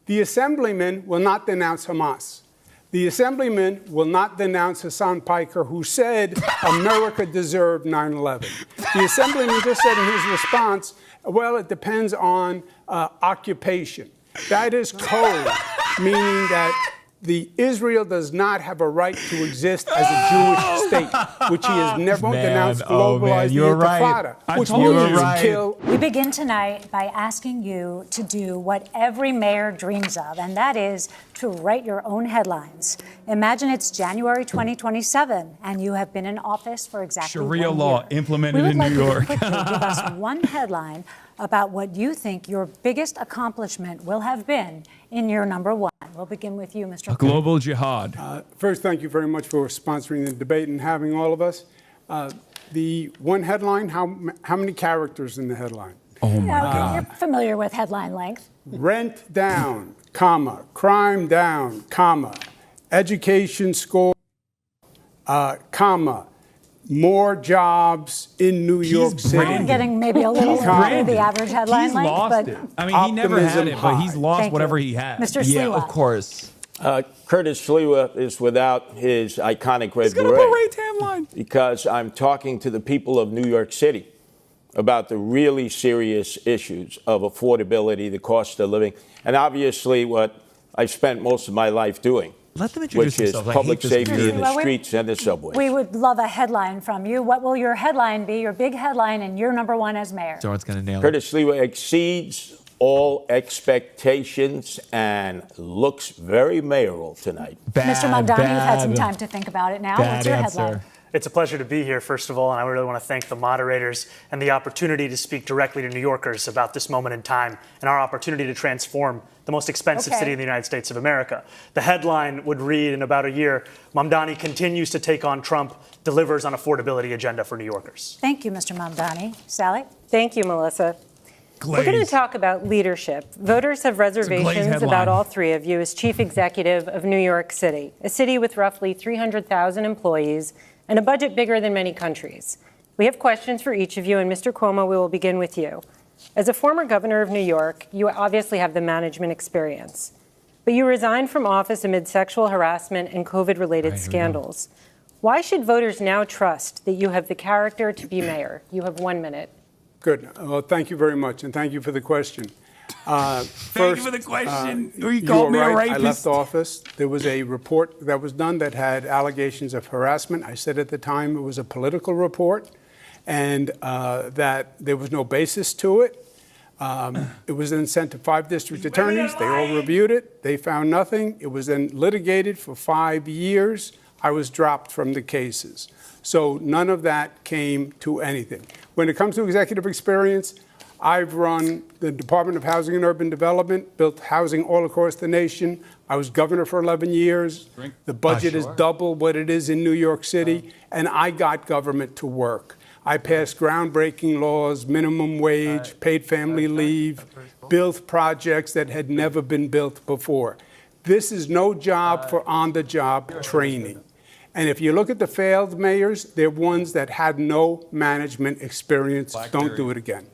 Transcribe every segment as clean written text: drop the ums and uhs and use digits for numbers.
The assemblyman will not denounce Hamas. The assemblyman will not denounce Hasan Piker, who said America deserved 9/11. The assemblyman just said in his response, well, it depends on occupation. That is code, meaning that Israel does not have a right to exist as a Jewish state, which he has never denounced, globalized the Intifada, which means kill. We begin tonight by asking you to do what every mayor dreams of, and that is to write your own headlines. Imagine it's January 2027, and you have been in office for exactly Sharia 1 law year. implemented in New York. We would like you to quickly give us one headline about what you think your biggest accomplishment will have been in year number 1. We'll begin with you, Mr. A global jihad. First, thank you very much for sponsoring the debate and having all of us. The one headline, how many characters in the headline? Oh, my God. You're familiar with headline length. Rent down, comma, crime down, comma, education score, comma, more jobs in New York City. We're getting maybe a little over the average headline He's length, lost but it. I mean, he never had it, but he's lost Thank whatever you. he had. Mr. Yeah, Sliwa. of course. Curtis Sliwa is without his iconic red He's got a beret tan line. because I'm talking to the people of New York City about the really serious issues of affordability, the cost of living, and obviously what I've spent most of my life doing, Let them introduce which is themselves. public safety in the Well, streets and the subways. We would love a headline from you. What will your headline be, your big headline in year number 1 as mayor? Zohran's going to nail it. Curtis Sliwa exceeds all expectations and looks very mayoral tonight. Mr. Mamdani, you've had some time to think about it now. What's your headline? It's a pleasure to be here, first of all, and I really want to thank the moderators and the opportunity to speak directly to New Yorkers about this moment in time and our opportunity to transform the most expensive city in the United States of America. The headline would read in about a year, Mamdani continues to take on Trump, delivers on affordability agenda for New Yorkers. Thank you, Mr. Mamdani. Sally? Thank you, Melissa. We're going to talk about leadership. Voters have reservations about all three of you as chief executive of New York City, a city with roughly 300,000 employees and a budget bigger than many countries. We have questions for each of you, and Mr. Cuomo, we will begin with you. As a former governor of New York, you obviously have the management experience, but you resigned from office amid sexual harassment and COVID-related scandals. Why should voters now trust that you have the character to be mayor? You have 1 minute. Good. Well, thank you very much, and thank you for the question. Thank you for the question. You called me right. a rapist. I left office. There was a report that was done that had allegations of harassment. I said at the time it was a political report and that there was no basis to it. It was then sent to 5 district attorneys. They all reviewed it. They found nothing. It was then litigated for 5 years. I was dropped from the cases. So none of that came to anything. When it comes to executive experience, I've run the Department of Housing and Urban Development, built housing all across the nation. I was governor for 11 years. The budget is double what it is in New York City, and I got government to work. I passed groundbreaking laws, minimum wage, paid family leave, built projects that had never been built before. This is no job for on-the-job training. And if you look at the failed mayors, they're ones that had no management experience. Don't do it again.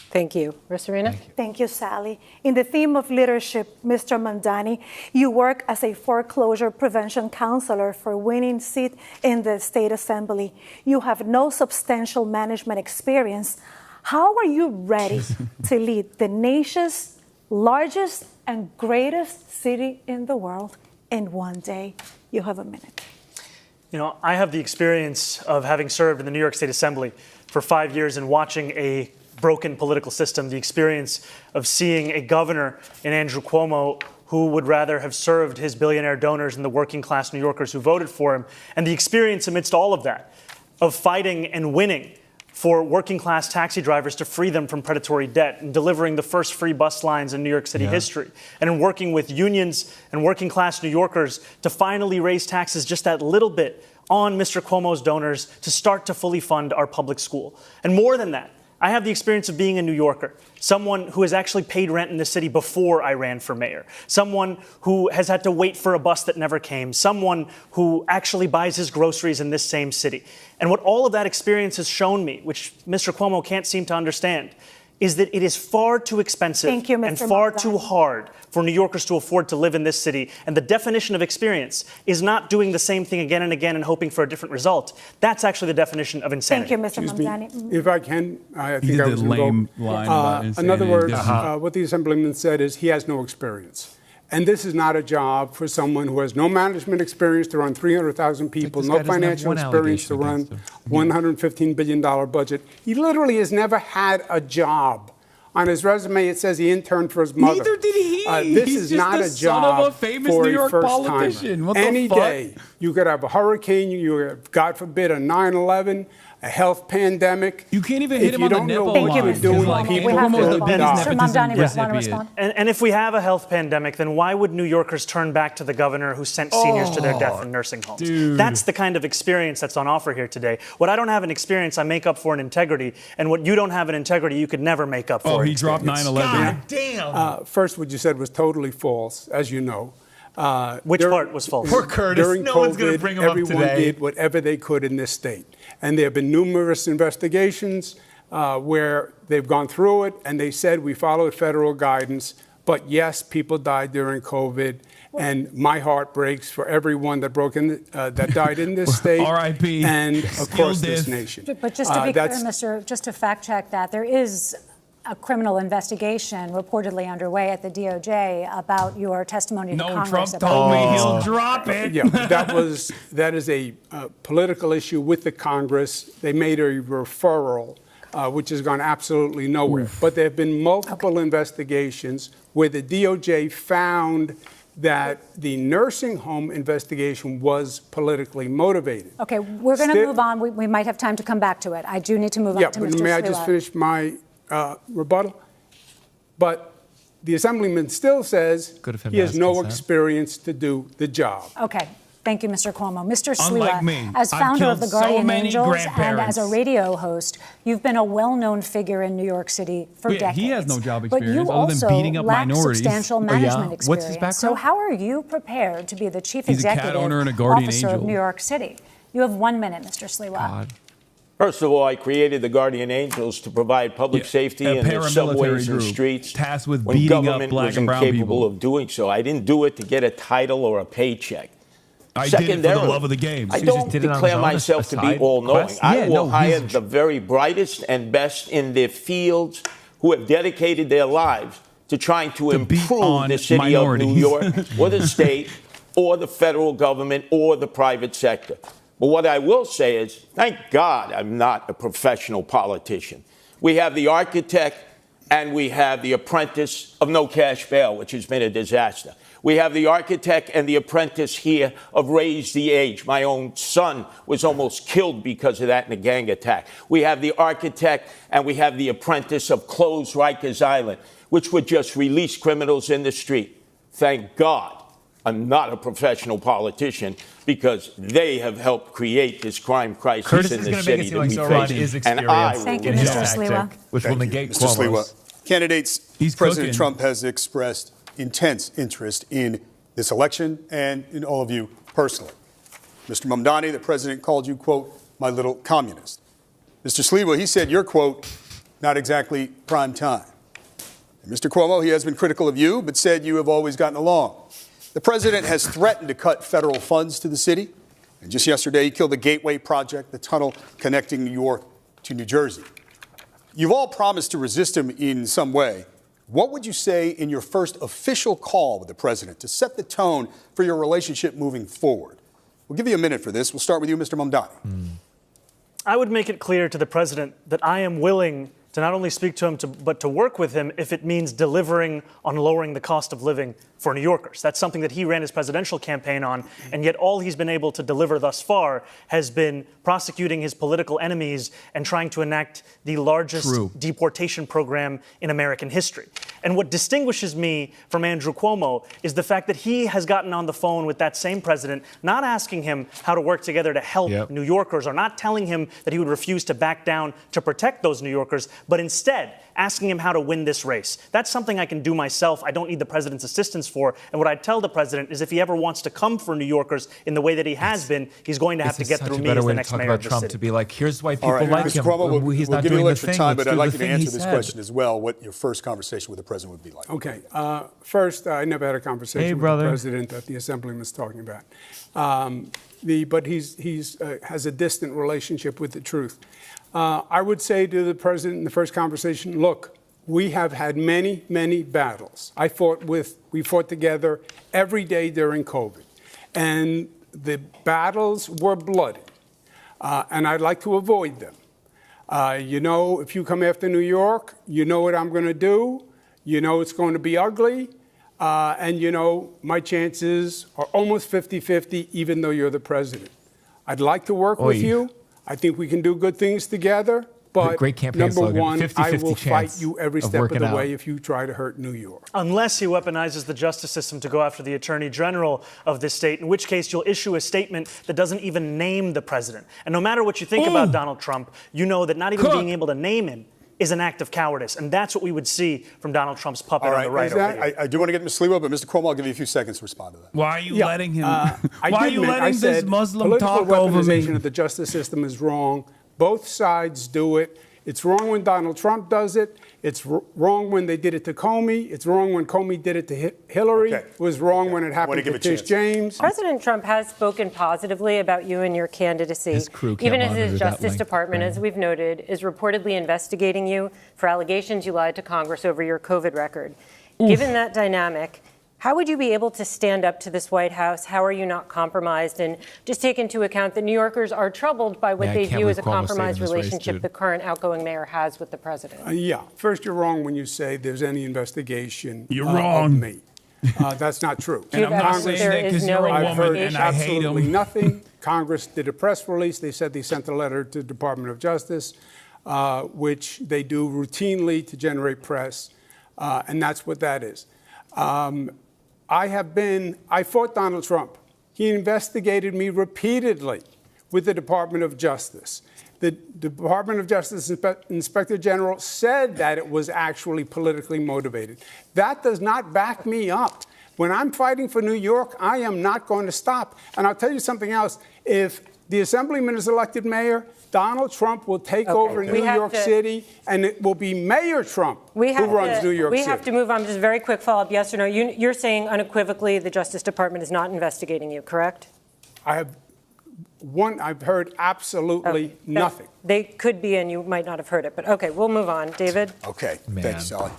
Thank you. Rosarina? Thank you, Sally. In the theme of leadership, Mr. Mamdani, you work as a foreclosure prevention counselor for winning seat in the State Assembly. You have no substantial management experience. How are you ready to lead the nation's largest and greatest city in the world in one day? You have a minute. You know, I have the experience of having served in the New York State Assembly for 5 years and watching a broken political system, the experience of seeing a governor in Andrew Cuomo who would rather have served his billionaire donors and the working class New Yorkers who voted for him, and the experience amidst all of that of fighting and winning for working class taxi drivers to free them from predatory debt and delivering the first free bus lines in New York City history, and in working with unions and working class New Yorkers to finally raise taxes just that little bit on Mr. Cuomo's donors to start to fully fund our public school. And more than that, I have the experience of being a New Yorker, someone who has actually paid rent in the city before I ran for mayor, someone who has had to wait for a bus that never came, someone who actually buys his groceries in this same city. And what all of that experience has shown me, which Mr. Cuomo can't seem to understand, is that it is far too expensive and far too hard for New Yorkers to afford to live in this city. And the definition of experience is not doing the same thing again and again and hoping for a different result. That's actually the definition of insanity. Thank you, Mr. Mamdani. If I can, I think I was going to go. In other words, what the Assemblyman said is he has no experience. And this is not a job for someone who has no management experience to run 300,000 people, no financial experience to run $115 billion budget. He literally has never had a job. On his resume, it says he interned for his mother. Neither did he. This He's is just not the a son job of a famous for New a York first-timer. politician. What the Any fuck? day, you could have a hurricane, you have, God forbid, a 9/11, a health pandemic. You can't even hit him on the nipple line. Thank you, Mr. Cuomo. People Mr. Mamdani, want to respond? And if we have a health pandemic, then why would New Yorkers turn back to the governor who sent seniors to their death in nursing homes? Dude. That's the kind of experience that's on offer here today. What I don't have in experience, I make up for in integrity. And what you don't have in integrity, you could never make up for. Oh, he dropped 9/11. God damn. First, what you said was totally false, as you know. Which part was false? Poor Curtis. During No COVID, one's going to bring him up everyone today. did whatever they could in this state. And there have been numerous investigations where they've gone through it, and they said we followed federal guidance. But yes, people died during COVID, and my heart breaks for everyone that that died in this state R.I.P. and across this nation. But just to be clear, just to fact check that, there is a criminal investigation reportedly underway at the DOJ about your testimony to Congress. Trump told me he'll drop it. Yeah, that is a political issue with the Congress. They made a referral, which has gone absolutely nowhere. But there have been multiple investigations where the DOJ found that the nursing home investigation was politically motivated. Okay, we're going to move on. We might have time to come back to it. I do need to move on to Mr. May Sliwa. I just finish my rebuttal? But the Assemblyman still says he has no experience to do the job. Okay. Thank you, Mr. Cuomo. Mr. Unlike Sliwa, me, as I've founder of the killed so Guardian many Angels and grandparents. as a radio host, you've been a well-known figure in New York City for decades. He has no job But experience you other also than beating up lack minorities. substantial management experience. What's his background? So how are you prepared to be the chief He's a cat executive owner and a guardian officer of angel. New York City? You have 1 minute, Mr. Sliwa. God. First of all, I created the Guardian Angels to provide public safety in the subways and streets tasked with when beating up government black was and brown incapable people. of doing so. I didn't do it to get a title or a paycheck. I did it for the love of the game. I don't declare myself to be all-knowing. I will hire the very brightest and best in their fields who have dedicated their lives to trying to improve the city of New York or the state or the federal government or the private sector. But what I will say is, thank God I'm not a professional politician. We have the architect and we have the apprentice of no cash bail, which has been a disaster. We have the architect and the apprentice here of Raise the Age. My own son was almost killed because of that in a gang attack. We have the architect and we have the apprentice of Close Rikers Island, which would just release criminals in the street. Thank God I'm not a professional politician because they have helped create this crime crisis in the city that we face. And I will Thank you, Mr. Sliwa. Which will negate Mr. Cuomo's. Sliwa. Candidates, He's President cooking. Trump has expressed intense interest in this election and in all of you personally. Mr. Mamdani, the president called you, quote, my little communist. Mr. Sliwa, he said you're, quote, not exactly prime time. And Mr. Cuomo, he has been critical of you, but said you have always gotten along. The president has threatened to cut federal funds to the city. And just yesterday, he killed the Gateway Project, the tunnel connecting New York to New Jersey. You've all promised to resist him in some way. What would you say in your first official call with the president to set the tone for your relationship moving forward? We'll give you a minute for this. We'll start with you, Mr. Mamdani. I would make it clear to the president that I am willing to not only speak to him, but to work with him if it means delivering on lowering the cost of living for New Yorkers. That's something that he ran his presidential campaign on, and yet all he's been able to deliver thus far has been prosecuting his political enemies and trying to enact the largest deportation program in American history. And what distinguishes me from Andrew Cuomo is the fact that he has gotten on the phone with that same president, not asking him how to work together to help New Yorkers, or not telling him that he would refuse to back down to protect those New Yorkers, but instead asking him how to win this race. That's something I can do myself. I don't need the president's assistance for. And what I'd tell the president is if he ever wants to come for New Yorkers in the way that he has been, he's going to have to get through me as the next mayor of the city. To be like, here's why people All right, like Mr. him. Cuomo, He's we'll not give you doing a the little thing. time, Let's but I'd do like the you to thing he answer this said. question as well, what your first conversation with the president would be like. Okay. First, I never had a conversation with the president that the Assemblyman was talking about. But he has a distant relationship with the truth. I would say to the president in the first conversation, look, we have had many, many battles. We fought together every day during COVID. And the battles were bloody. And I'd like to avoid them. If you come after New York, you know what I'm going to do. You know it's going to be ugly. And my chances are almost 50-50, even though you're the president. I'd like to work with you. I think we can do good things together. But great campaign number slogan, one, 50-50 I will fight chance you every of step of working the out. way if you try to hurt New York. Unless he weaponizes the justice system to go after the attorney general of this state, in which case you'll issue a statement that doesn't even name the president. And no matter what you think about Donald Trump, you know that not even being able to name him is an act of cowardice. And that's what we would see from Donald Trump's puppet on the right over here. I do want to get to Ms. Sliwa, but Mr. Cuomo, I'll give you a few seconds to respond to that. Why are you letting him? Why are you letting this Muslim talk political over me? weaponization of the justice system is wrong. Both sides do it. It's wrong when Donald Trump does it. It's wrong when they did it to Comey. It's wrong when Comey did it to Hillary. Okay. It was wrong when it happened to Tish James. President Trump has spoken positively about you and your candidacy. His crew can't even as monitor his that Justice length Department, frame. as we've noted, is reportedly investigating you for allegations you lied to Congress over your COVID record. Given that dynamic, how would you be able to stand up to this White House? How are you not compromised? And just take into account that New Yorkers are troubled by what they view as a compromised relationship the current outgoing mayor has with the president. First, you're wrong when you say there's any investigation wrong. of me. That's not true. And I'm not saying that because you're a I've heard woman and I hate absolutely him. nothing. Congress did a press release. They said they sent a letter to the Department of Justice, which they do routinely to generate press, and that's what that is. I fought Donald Trump. He investigated me repeatedly with the Department of Justice. The Department of Justice Inspector General said that it was actually politically motivated. That does not back me up. When I'm fighting for New York, I am not going to stop. And I'll tell you something else. If the Assemblyman is elected mayor, Donald Trump will take over New York City, and it will be Mayor Trump who runs New York City. We have to move on. Just a very quick follow-up, yes or no. You're saying unequivocally the Justice Department is not investigating you, correct? I've heard absolutely nothing. They could be, and you might not have heard it. But OK, we'll move on. David? OK. Thanks, Sally.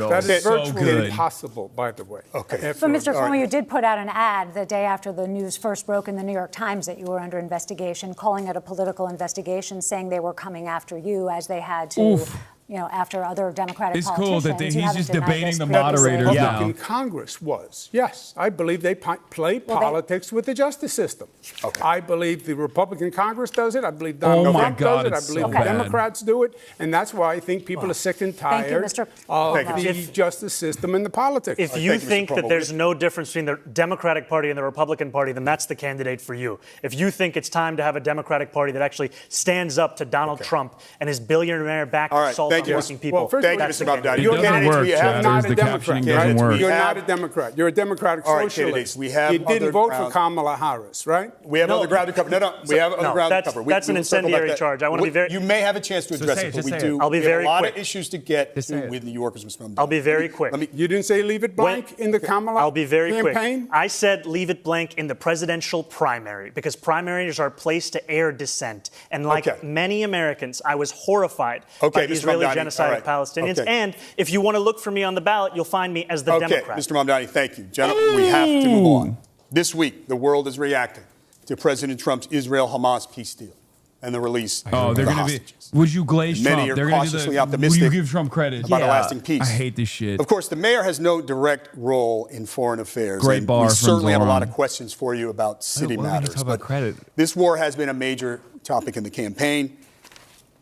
That is virtually impossible, by the way. OK. But Mr. Cuomo, you did put out an ad the day after the news first broke in the New York Times that you were under investigation, calling it a political investigation, saying they were coming after you as they had to, after other Democratic politicians. It's cool that he's haven't just denied debating this the previously. moderators now. Republican Congress was. Yes, I believe they play politics with the justice system. Okay. I believe the Republican Congress does it. I believe Donald Trump does it. I believe the Democrats do it. And that's why I think people are sick and tired of the justice system and the politics. If you think that there's no difference between the Democratic Party and the Republican Party, then that's the candidate for you. If you think it's time to have a Democratic Party that actually stands up to Donald Trump and his billionaire-backed assault on working people, thank you, that's Mr. the Mamdani. It doesn't work, Chad. not a The Democrat. captioning doesn't work. You're not a Democrat. You're a Democratic socialist. Candidates, we have you didn't other vote ground. for Kamala Harris, right? We have other ground to cover. We have other ground to cover. That's an incendiary charge. I want to be very. You may have a chance to address it, but we do. I'll be very quick. We have a lot of issues to get to with New Yorkers, Mr. Mamdani. I'll be very quick. You didn't say leave it blank in the Kamala I'll be very campaign? quick. I said leave it blank in the presidential primary because primaries are a place to air dissent. And like many Americans, I was horrified by the Israeli genocide of Palestinians. And if you want to look for me on the ballot, you'll find me as the Democrat. Mr. Mamdani, thank you. Gentlemen, we have to move on. This week, the world is reacting to President Trump's Israel-Hamas peace deal and the release of the hostages. Would you glaze Trump? Many are cautiously Would optimistic you give Trump credit? about a lasting peace. I hate this shit. Of course, the mayor has no direct role in foreign affairs. Great and bar we from certainly have a lot Zohran. of questions for you about city matters. Talk about credit. This war has been a major topic in the campaign.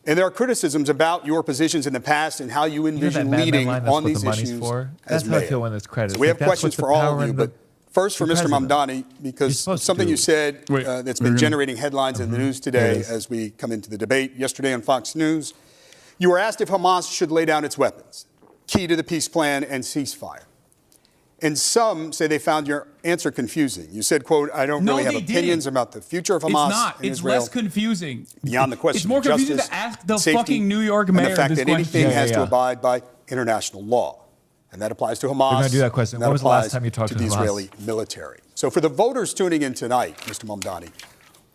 And there are criticisms about your positions in the past and how you envision leading on these issues That's as how I mayor. feel when there's credit. So we have questions for all of you, but first for Mr. Mamdani, because something you said that's been generating headlines in the news today as we come into the debate. Yesterday on Fox News, You were asked if Hamas should lay down its weapons, key to the peace plan and ceasefire. And some say they found your answer confusing. You said, quote, I don't really have opinions about the future of Hamas. It's not. And It's Israel. less confusing. Beyond the question It's more of confusing justice, to ask the safety, fucking New York mayor and the fact this that question. anything has to abide by international law. And that applies to Hamas. We're gonna do that question. And that When was the last applies time you talked to the Hamas? Israeli military. So for the voters tuning in tonight, Mr. Mamdani,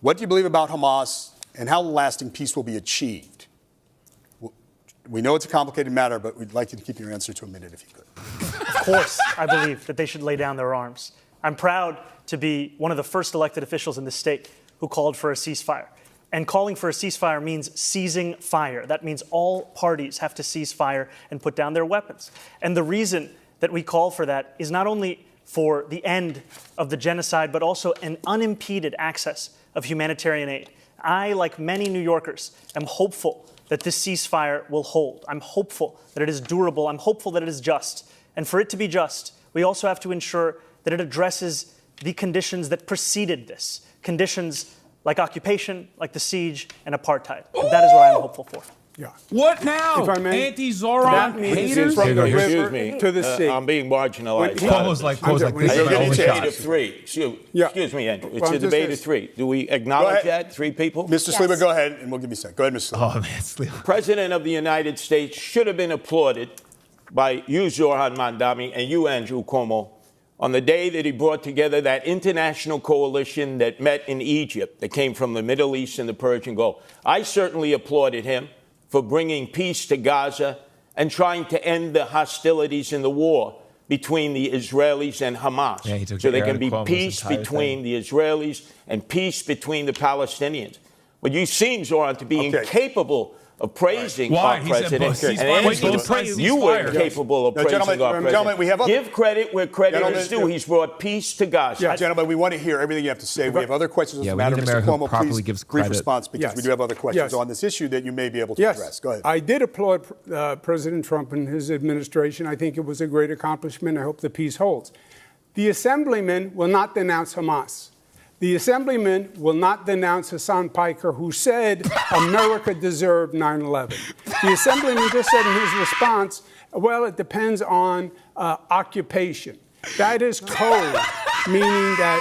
what do you believe about Hamas and how lasting peace will be achieved? We know it's a complicated matter, but we'd like you to keep your answer to a minute if you could. Of course, I believe that they should lay down their arms. I'm proud to be one of the first elected officials in this state who called for a ceasefire. And calling for a ceasefire means seizing fire. That means all parties have to cease fire and put down their weapons. And the reason that we call for that is not only for the end of the genocide, but also an unimpeded access of humanitarian aid. I, like many New Yorkers, am hopeful that this ceasefire will hold. I'm hopeful that it is durable. I'm hopeful that it is just. And for it to be just, we also have to ensure that it addresses the conditions that preceded this, conditions like occupation, like the siege, and apartheid. And that is what I'm hopeful for. Yeah. What now? If I may, Anti-Zohran that means haters? from the Excuse river me. to the sea. I'm being marginalized. Cuomo's like this. I'm is sorry, my only It's a shot. debate of three. Excuse me, Andrew. It's Well, a I'm just debate of asking. three. Do we acknowledge that? Three people? Mr. Sliwa, go ahead, and we'll give you a second. Go ahead, Mr. Sliwa. Oh, man, Sliwa. President of the United States should have been applauded by you, Zohran Mamdani, and you, Andrew Cuomo, on the day that he brought together that international coalition that met in Egypt, that came from the Middle East and the Persian Gulf. I certainly applauded him for bringing peace to Gaza and trying to end the hostilities in the war between the Israelis and Hamas. Yeah, he took so the there air can out be of Cuomo's peace entire between thing. the Israelis and peace between the Palestinians. But you seem, Zoran, to be incapable of praising Why? our He said president. both ceasefire. And Wait, Andrew, both sides you were ceasefire. incapable of No, praising gentlemen, our president. gentlemen, we have other- Give credit where credit Gentlemen, is due. He's brought peace to Gaza. Yeah, gentlemen, we want to hear everything you have to say. We have other questions on Yeah, the we matter. need a Mr. mayor who Cuomo, properly please, gives brief credit. response because Yes. we do have other questions Yes. on this issue that you may be able to Yes, address. Go ahead. I did applaud President Trump and his administration. I think it was a great accomplishment. I hope the peace holds. The assemblyman will not denounce Hamas. The assemblyman will not denounce Hasan Piker, who said America deserved 9/11. The assemblyman just said in his response, well, it depends on occupation. That is code, meaning that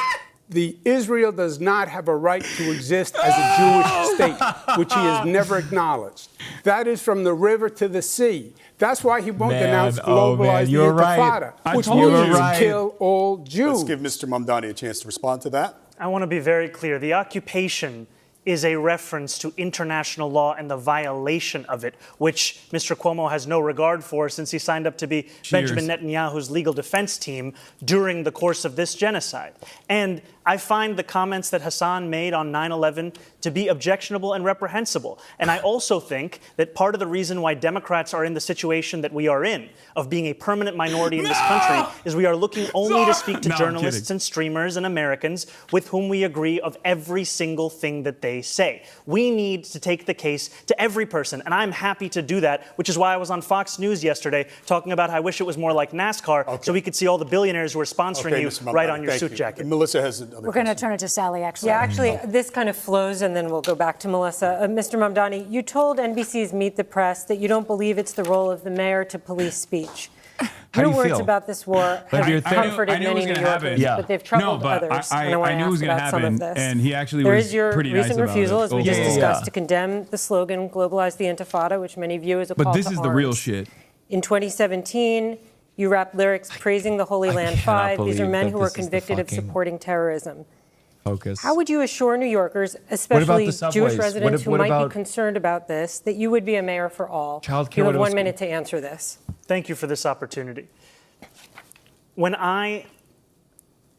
Israel does not have a right to exist as a Jewish state, which he has never acknowledged. That is from the river to the sea. That's why he won't denounce globalized you're right. intifada, which told means you. Right. kill all Jews. Let's give Mr. Mamdani a chance to respond to that. I want to be very clear. The occupation is a reference to international law and the violation of it, which Mr. Cuomo has no regard for since he signed up to be Benjamin Netanyahu's legal defense team during the course of this genocide. And I find the comments that Hasan made on 9/11 to be objectionable and reprehensible. And I also think that part of the reason why Democrats are in the situation that we are in, of being a permanent minority in this country, is we are looking only to speak to journalists and streamers and Americans with whom we agree of every single thing that they say. We need to take the case to every person, and I'm happy to do that, which is why I was on Fox News yesterday talking about how I wish it was more like NASCAR so we could see all the billionaires who are sponsoring you Mr. Mamdani, right on your thank suit you. jacket. Melissa has another We're going to question. turn it to Sally, actually. Yeah, actually, this kind of flows, and then we'll go back to Melissa. Mr. Mamdani, you told NBC's Meet the Press that you don't believe it's the role of the mayor to police speech. How Your do you words feel? about this war have you're thinking- comforted I knew it was many New gonna happen. Yorkers, Yeah. but they've troubled but others. I and I want to knew it was ask gonna about some happen, of this. and he actually There was is your pretty nice recent about refusal, it as we just overall. discussed, to condemn the slogan "Globalize the Intifada," which many view as a But call this to is the real arms. shit. In 2017, you rapped lyrics praising the Holy Land cannot Five. These are believe men that who were this is the convicted of fucking supporting terrorism. Focus. How would you assure New Yorkers, about especially the Jewish subways? residents who What might about be concerned about this, that you would be a mayor for all? Childcare, You have what 1 else? minute to answer this. Thank you for this opportunity. When I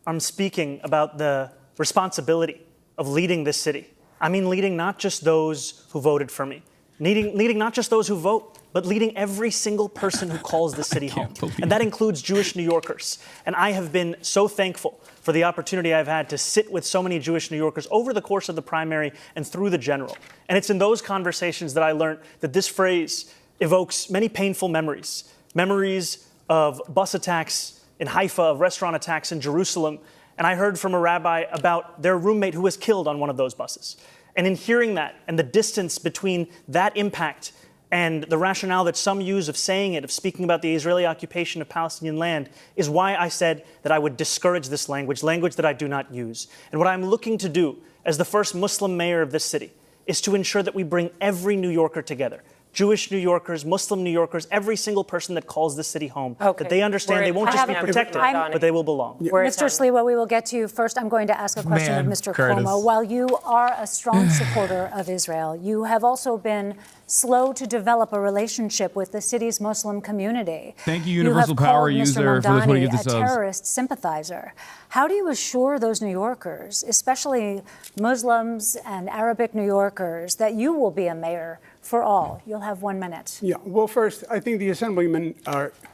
am speaking about the responsibility of leading this city, I mean leading not just those who voted for me, leading not just those who vote, but leading every single person who calls the city home. And that includes Jewish New Yorkers. And I have been so thankful for the opportunity I've had to sit with so many Jewish New Yorkers over the course of the primary and through the general. And it's in those conversations that I learned that this phrase evokes many painful memories. Memories of bus attacks in Haifa, of restaurant attacks in Jerusalem. And I heard from a rabbi about their roommate who was killed on one of those buses. And in hearing that and the distance between that impact And the rationale that some use of saying it, of speaking about the Israeli occupation of Palestinian land, is why I said that I would discourage this language that I do not use. And what I'm looking to do as the first Muslim mayor of this city is to ensure that we bring every New Yorker together. Jewish New Yorkers, Muslim New Yorkers, every single person that calls this city home, that they understand they won't just be protected, but they will belong. Mr. Sliwa, we will get to you. First, I'm going to ask a question of Mr. Cuomo. While you are a strong supporter of Israel, you have also been slow to develop a relationship with the city's Muslim community. Thank you, Universal Power user, for this one to give this a terrorist sympathizer. How do you assure those New Yorkers, especially Muslims and Arabic New Yorkers, that you will be a mayor for all? You'll have 1 minute. Yeah, well, first, I think the Assemblyman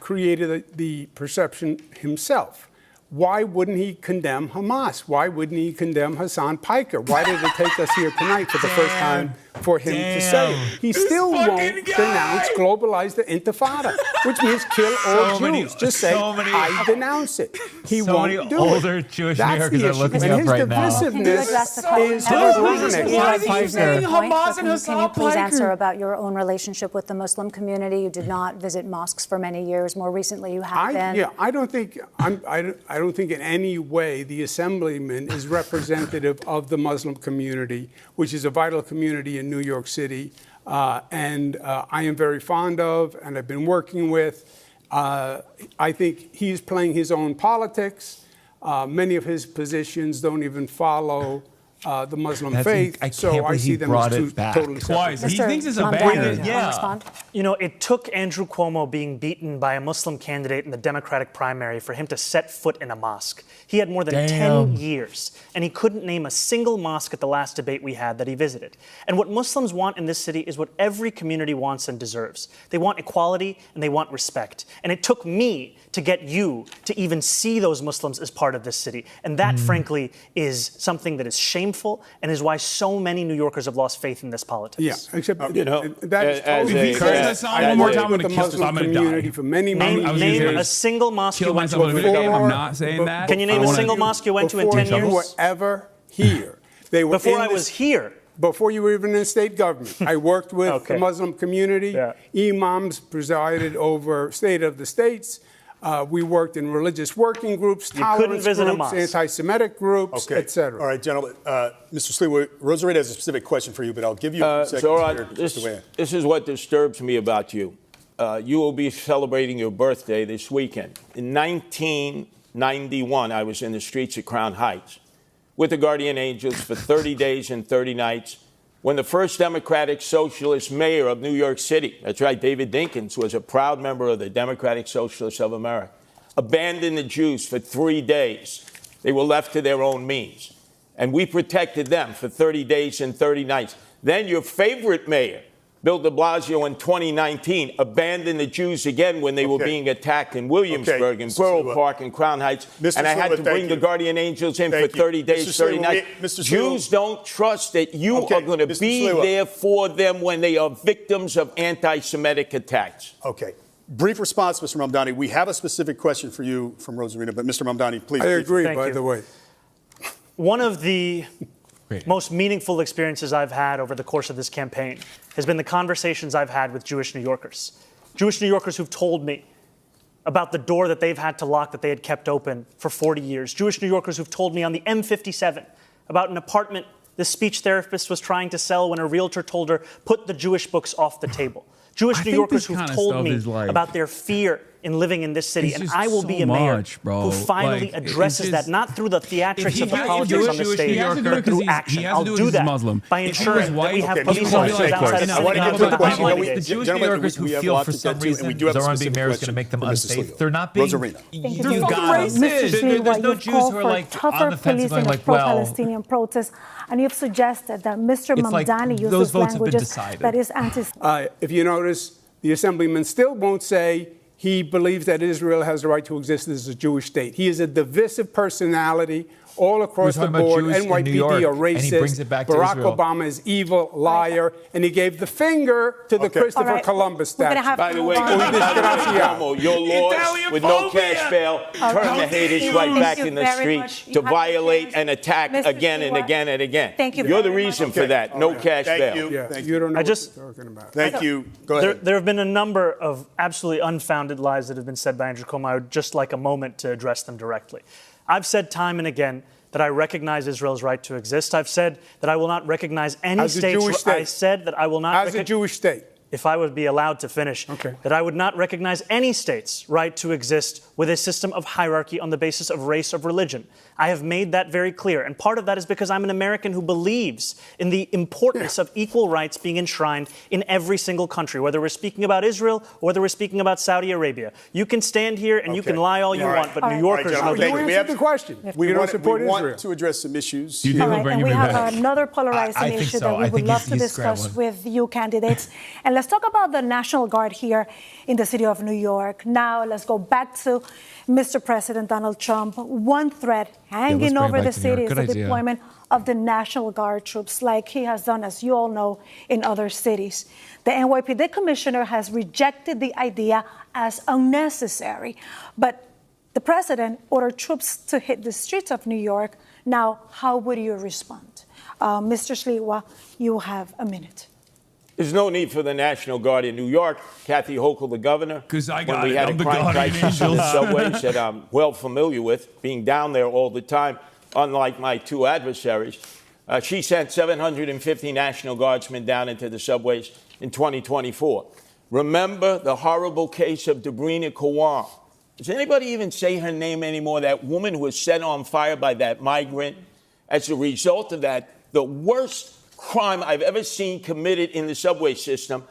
created the perception himself. Why wouldn't he condemn Hamas? Why wouldn't he condemn Hasan Piker? Why did it take us here tonight for the first time for him to say it? He still won't denounce, globalize the intifada, which means kill all Jews. Just say, I denounce it. He won't do it. Older Jewish New Yorkers are looking up right now. Can you address the chronic? Why is he saying Hamas and Hasan Can you please Piker? answer about your own relationship with the Muslim community? You did not visit mosques for many years. More recently, you have been. Yeah, I don't think in any way the Assemblyman is representative of the Muslim community, which is a vital community in New York City, and I am very fond of, and I've been working with. I think he's playing his own politics. Many of his positions don't even follow the Muslim faith, so I see them as two totally separate. He thinks it's a bad. Yeah. You know, it took Andrew Cuomo being beaten by a Muslim candidate in the Democratic primary for him to set foot in a mosque. He had more than 10 years, and he couldn't name a single mosque at the last debate we had that he visited. And what Muslims want in this city is what every community wants and deserves. They want equality, and they want respect. And it took me to get you to even see those Muslims as part of this city. And that, frankly, is something that is shameful and is why so many New Yorkers have lost faith in this politics. Yeah, except, you know, that is totally one more time, I'm going to kill Muslim community for many Name a single mosque you went to. I'm not saying that. Can you name a single mosque you went to in 10 years? Before you were ever here. They were Before I was here. Before you were even in state government. I worked with the Muslim community. Imams presided over State of the States. We worked in religious working groups, tolerance groups, anti-Semitic groups, etc. All right, gentlemen. Mr. Sliwa, Rosarita has a specific question for you, but I'll give you a second. Zohran, this is what disturbs me about you. You will be celebrating your birthday this weekend. In 1991, I was in the streets of Crown Heights with the Guardian Angels for 30 days and 30 nights when the first Democratic Socialist mayor of New York City, that's right, David Dinkins, was a proud member of the Democratic Socialists of America, abandoned the Jews for 3 days. They were left to their own means. And we protected them for 30 days and 30 nights. Then your favorite mayor, Bill de Blasio, in 2019, abandoned the Jews again when they were being attacked in Williamsburg and Borough Park and Crown Heights. And I had to bring the Guardian Angels in for 30 days, 30 nights. Jews don't trust that you are going to be there for them when they are victims of anti-Semitic attacks. Okay. Brief response, Mr. Mamdani. We have a specific question for you from Rosarita, but Mr. Mamdani, please. I agree, by the way. One of the most meaningful experiences I've had over the course of this campaign has been the conversations I've had with Jewish New Yorkers. Jewish New Yorkers who've told me about the door that they've had to lock that they had kept open for 40 years. Jewish New Yorkers who've told me on the M57 about an apartment the speech therapist was trying to sell when a realtor told her, put the Jewish books off the table. Jewish New Yorkers who've told me about their fear in living in this city, and I will be a mayor who finally addresses that, not through the theatrics of the politics on the stage, but through action. I'll do that by ensuring that we have police officers outside of the Jewish New Yorkers who feel for some reason Zohran being mayor is going to make them unsafe. They're not being. There's no Jews who are like on the fence going like, well. Pro-Palestinian protests, and you've suggested that Mr. Mamdani uses languages that is anti-Semitic. If you notice, the Assemblyman still won't say he believes that Israel has the right to exist as a Jewish state. He is a divisive personality. all across the board. NYPD are racist. Barack Israel. Obama is evil, liar, and he gave the finger to the Christopher Columbus statue. By the way, Cuomo, your laws with no cash bail turn the haters right back in the street to violate and attack again and again and again. Thank you. You're the reason for that. No cash bail. You don't know what you're talking about. Thank you. Go ahead. There have been a number of absolutely unfounded lies that have been said by Andrew Cuomo. I would just like a moment to address them directly. I've said time and again that I recognize Israel's right to exist. I've said that I will not recognize any state. I said that I will not. As a Jewish state. If I would be allowed to finish, that I would not recognize any state's right to exist with a system of hierarchy on the basis of race or religion. I have made that very clear. And part of that is because I'm an American who believes in the importance of equal rights being enshrined in every single country, whether we're speaking about Israel or whether we're speaking about Saudi Arabia. You can stand here and you can lie all you want, but New Yorkers know. We have the question. We don't support Israel. We want to address some issues. And we have another polarizing issue that we would love to discuss with you candidates. And let's talk about the National Guard here in the city of New York. Now let's go back to Mr. President Donald Trump. One threat hanging over the city is the deployment of the National Guard troops, like he has done, as you all know, in other cities. The NYPD commissioner has rejected the idea as unnecessary, but the president ordered troops to hit the streets of New York. Now, how would you respond? Mr. Sliwa, you have a minute. There's no need for the National Guard in New York. Kathy Hochul, the governor, when we had a crime crisis in the subways that I'm well familiar with, being down there all the time, unlike my two adversaries, she sent 750 National Guardsmen down into the subways in 2024. Remember the horrible case of Debrina Kawan. Does anybody even say her name anymore? That woman who was set on fire by that migrant. As a result of that, the worst crime I've ever seen committed in the subway system,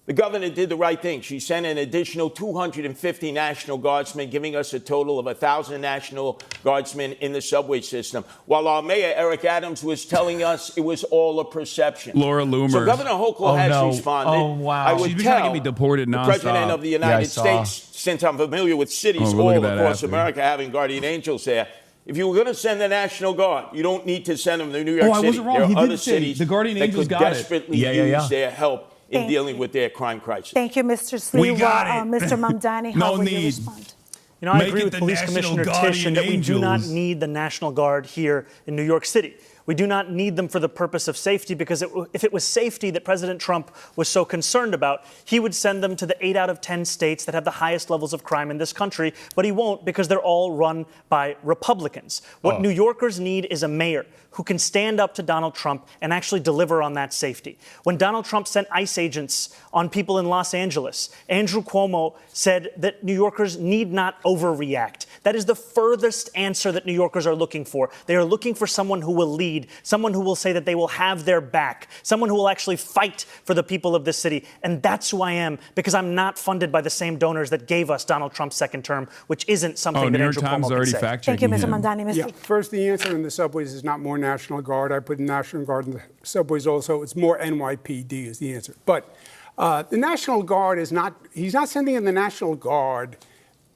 the governor did the right thing. She sent an additional 250 National Guardsmen, giving us a total of 1,000 National Guardsmen in the subway system, while our mayor, Eric Adams, was telling us it was all a perception. Laura Loomer. So Governor Hochul has responded. Oh, wow. I would She's tell trying to get me deported the nonstop. President of the United States, since I'm familiar with cities all across America having guardian angels there, if you were going to send the National Guard, you don't need to send them to New York City. I wasn't wrong. There He are did other say cities the guardian that angels could got it. desperately use their help in dealing with their crime crisis. Thank you, Mr. Sliwa. Mr. Mamdani, how would you respond? You know, I agree with Police Commissioner Tish in that we do not need the National Guard here in New York City. We do not need them for the purpose of safety, because if it was safety that President Trump was so concerned about, he would send them to the 8 out of 10 states that have the highest levels of crime in this country, but he won't, because they're all run by Republicans. What New Yorkers need is a mayor who can stand up to Donald Trump and actually deliver on that safety. When Donald Trump sent ICE agents on people in Los Angeles, Andrew Cuomo said that New Yorkers need not overreact. That is the furthest answer that New Yorkers are looking for. They are looking for someone who will lead, someone who will say that they will have their back, someone who will actually fight for the people of this city. And that's who I am, because I'm not funded by the same donors that gave us Donald Trump's second term, which isn't something that Andrew Cuomo can say. Thank you, Mr. Mamdani. Yeah, first, the answer in the subways is not more National Guard. I put National Guard in the subways also. It's more NYPD is the answer. But the National Guard is not, he's not sending in the National Guard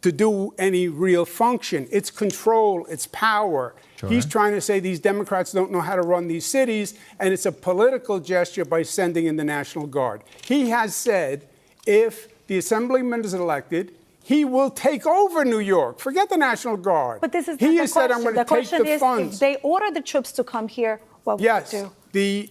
to do any real function. It's control, it's power. Sure. He's trying to say these Democrats don't know how to run these cities, and it's a political gesture by sending in the National Guard. He has said if the assemblyman is elected, he will take over New York. Forget the National Guard. But this is he the has question. said, I'm going to take the funds. If they order the troops to come here, what would you do?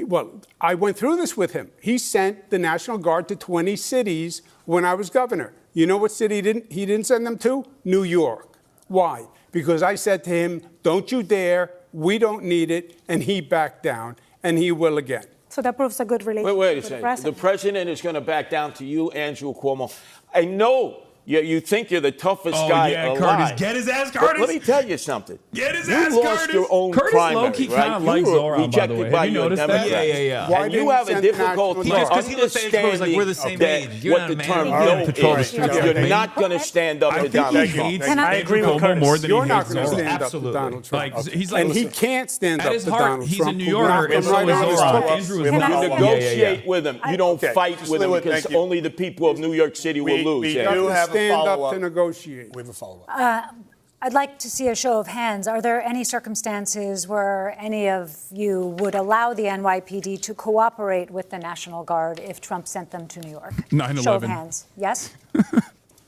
Well, I went through this with him. He sent the National Guard to 20 cities when I was governor. You know what city he didn't send them to? New York. Why? Because I said to him, don't you dare, we don't need it, and he backed down, and he will again. So that proves a good relationship. Wait a second. The president is going to back down to you, Andrew Cuomo. I know you think you're the toughest guy alive. Curtis, get his ass, Curtis. Let me tell you something. Get his ass, Curtis. You lost your own primary, low-key right? kind of likes Zohran, by the way. Have you noticed that? Yeah. And you have a difficulty understanding we're the same age. what the term no is. You're not going to stand up to Donald Trump. I agree with Curtis. More than You're not going to stand up to Donald Trump. And he can't stand up to Donald Trump. He's a New Yorker, and so is Zohran. You negotiate with him. You don't fight with him, because only the people of New York City will lose. We do have a follow-up. negotiate. We have a follow-up. I'd like to see a show of hands. Are there any circumstances where any of you would allow the NYPD to cooperate with the National Guard if Trump sent them to New York? 9/11. Show of hands. Yes?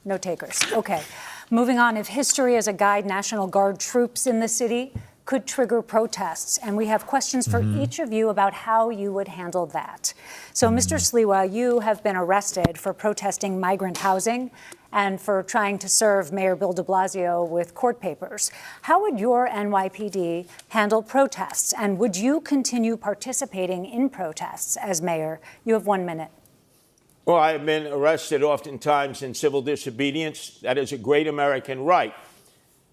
No takers. Okay. Moving on. If history is a guide, National Guard troops in the city could trigger protests. And we have questions for each of you about how you would handle that. So, Mr. Sliwa, you have been arrested for protesting migrant housing and for trying to serve Mayor Bill de Blasio with court papers. How would your NYPD handle protests? And would you continue participating in protests as mayor? You have 1 minute. Well, I have been arrested oftentimes in civil disobedience. That is a great American right.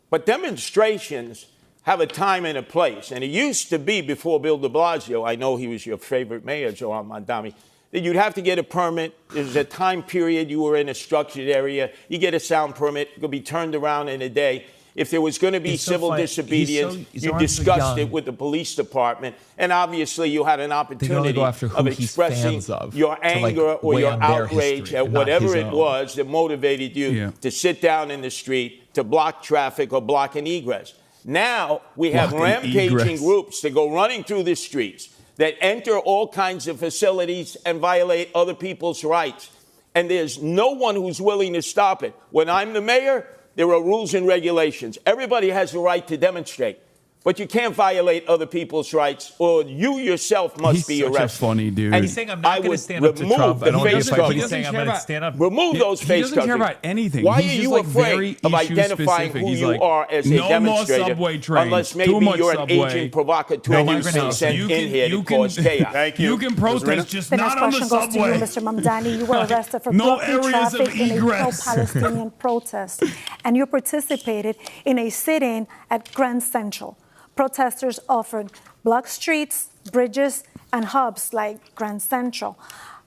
But demonstrations have a time and a place. And it used to be before Bill de Blasio, I know he was your favorite mayor, Zohran Mamdani, that you'd have to get a permit. There's a time period you were in a structured area. You get a sound permit. It could be turned around in a day. If there was going to be civil disobedience, you discussed it with the police department. And obviously, you had an opportunity of expressing your anger or your outrage at whatever it was that motivated you to sit down in the street, to block traffic or block an egress. Now we have rampaging groups that go running through the streets, that enter all kinds of facilities and violate other people's rights. And there's no one who's willing to stop it. When I'm the mayor, there are rules and regulations. Everybody has the right to demonstrate. But you can't violate other people's rights, or you yourself must be arrested. He's such a funny dude. And He's saying I'm not going to stand up to Trump. He's saying I'm going to stand up. Remove those face coverings. He doesn't care about anything. Why He's are just you like afraid of identifying who you are as a demonstrator? Subway trains. Unless maybe you're an agent provocateur who's been sent in here to cause chaos. Thank you. You can protest, just The not next on the question goes to you, subway. Mr. Mamdani. You were arrested for No blocking areas of traffic in a egress. pro-Palestinian protest, and you participated in a sit-in at Grand Central. Protesters offered block streets, bridges, and hubs like Grand Central.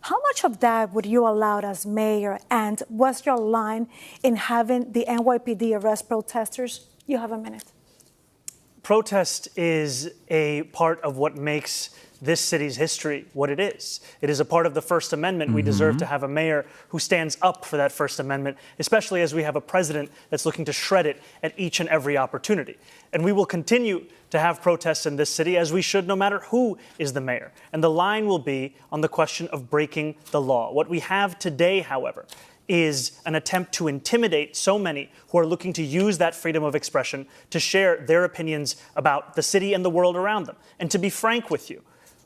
How much of that would you allow as mayor, and what's your line in having the NYPD arrest protesters? You have a minute. Protest is a part of what makes this city's history what it is. It is a part of the First Amendment. We deserve to have a mayor who stands up for that First Amendment, especially as we have a president that's looking to shred it at each and every opportunity. And we will continue to have protests in this city, as we should, no matter who is the mayor. And the line will be on the question of breaking the law. What we have today, however, is an attempt to intimidate so many who are looking to use that freedom of expression to share their opinions about the city and the world around them. And to be frank with you,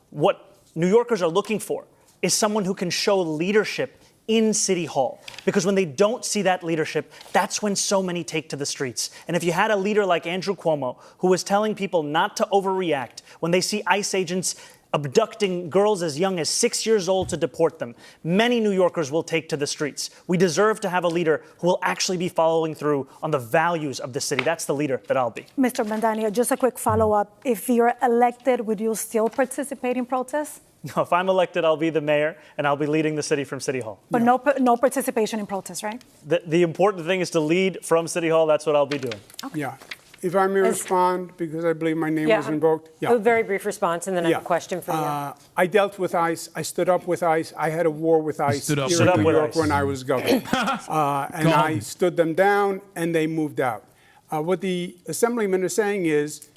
what New Yorkers are looking for is someone who can show leadership in City Hall. Because when they don't see that leadership, that's when so many take to the streets. And if you had a leader like Andrew Cuomo, who was telling people not to overreact when they see ICE agents abducting girls as young as 6 years old to deport them, many New Yorkers will take to the streets. We deserve to have a leader who will actually be following through on the values of the city. That's the leader that I'll be. Mr. Mamdani, just a quick follow-up. If you're elected, would you still participate in protests? No, if I'm elected, I'll be the mayor, and I'll be leading the city from City Hall. But no participation in protests, right? The important thing is to lead from City Hall. That's what I'll be doing. Okay. Yeah. If I may respond, because I believe my name was invoked. A very brief response, and then I have a question for you. I dealt with ICE. I stood up with ICE. I had a war with ICE here in New York when I was governor. And I stood them down, and they moved out. What the Assemblyman is saying is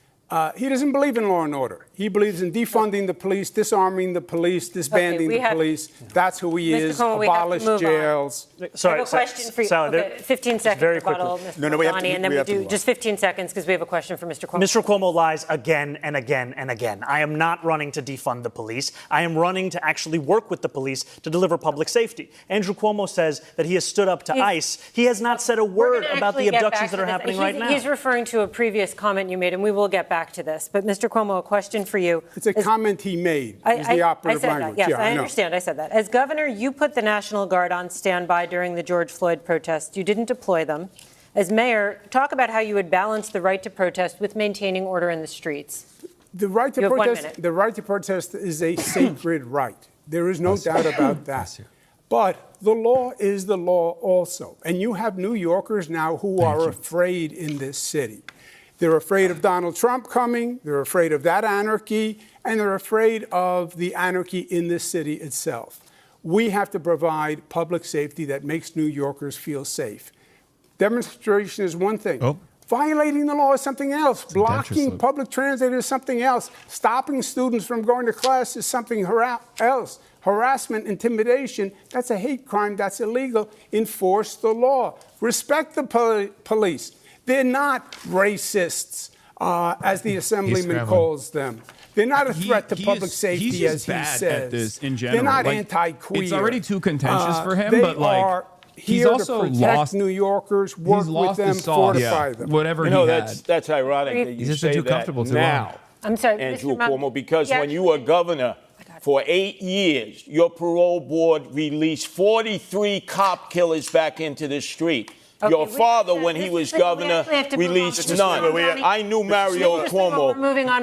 he doesn't believe in law and order. He believes in defunding the police, disarming the police, disbanding the police. That's who he is. Abolish jails. Sorry, I have a question for you. Okay, 15 seconds very rebuttal, quickly. Mr. Mamdani, and then we do just 15 seconds because we have a question for Mr. Cuomo. Mr. Cuomo lies again and again and again. I am not running to defund the police. I am running to actually work with the police to deliver public safety. Andrew Cuomo says that he has stood up to ICE. He has not said a word about the abductions that are happening right now. He's referring to a previous comment you made, and we will get back to this. But Mr. Cuomo, a question for you. It's a comment he made. Is the operative language. Yes, I understand. I said that. As governor, you put the National Guard on standby during the George Floyd protests. You didn't deploy them. As mayor, talk about how you would balance the right to protest with maintaining order in the streets. The right to protest is a sacred right. There is no doubt about that. But the law is the law also. And you have New Yorkers now who are afraid in this city. They're afraid of Donald Trump coming, they're afraid of that anarchy, and they're afraid of the anarchy in this city itself. We have to provide public safety that makes New Yorkers feel safe. Demonstration is one thing, Violating the law is something else. Blocking public transit is something else. Stopping students from going to class is something else. Harassment, intimidation, that's a hate crime. That's illegal. Enforce the law. Respect the police. They're not racists, as the assemblyman calls them. They're not a threat to public safety, as he says. At this in general. They're not anti-queer. It's already too contentious for him, they but like are he's here also to protect lost New Yorkers, work with them, fortify them. Whatever you know, that's ironic that you He's say too that comfortable too now, long. I'm sorry, Andrew Mr. Cuomo, because when you were governor for 8 years, your parole board released 43 cop killers back into the street. Okay, Your father, when he was governor, released none. I knew Mario Cuomo.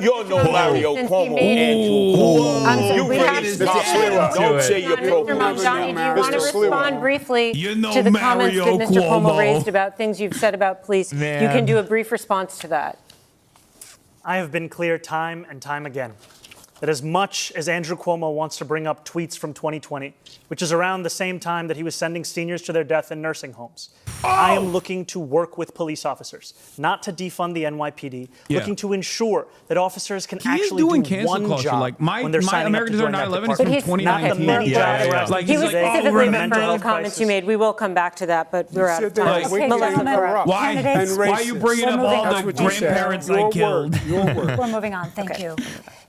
You're no Mario Cuomo, Andrew Cuomo. You released cops. Don't say you're pro. Mr. Mamdani, do you want to respond briefly to the comments that Mr. Cuomo raised about things you've said about police? You can do a brief response to that. I have been clear time and time again that as much as Andrew Cuomo wants to bring up tweets from 2020, which is around the same time that he was sending seniors to their death in nursing homes, I am looking to work with police officers, not to defund the NYPD, looking to ensure that officers can actually do one job like when they're signing Americans up are to join that 9/11 is department. from Not the 2019. many jobs. Like, He was specifically referring to health comments crisis. you made. We will come back to that, but we're out of time. Okay, Why are you bringing up all the grandparents I killed? Your word. We're moving on. Thank you.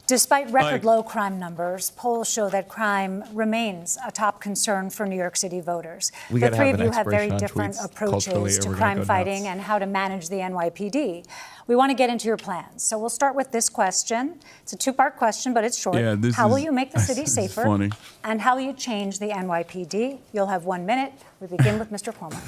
Despite record low crime numbers, polls show that crime remains a top concern for New York City voters. The three of you have very different approaches to crime fighting and how to manage the NYPD. We want to get into your plans. So we'll start with this question. It's a two-part question, but it's short. How will you make the city safer? Funny. And how will you change the NYPD? You'll have 1 minute. We begin with Mr. Cuomo.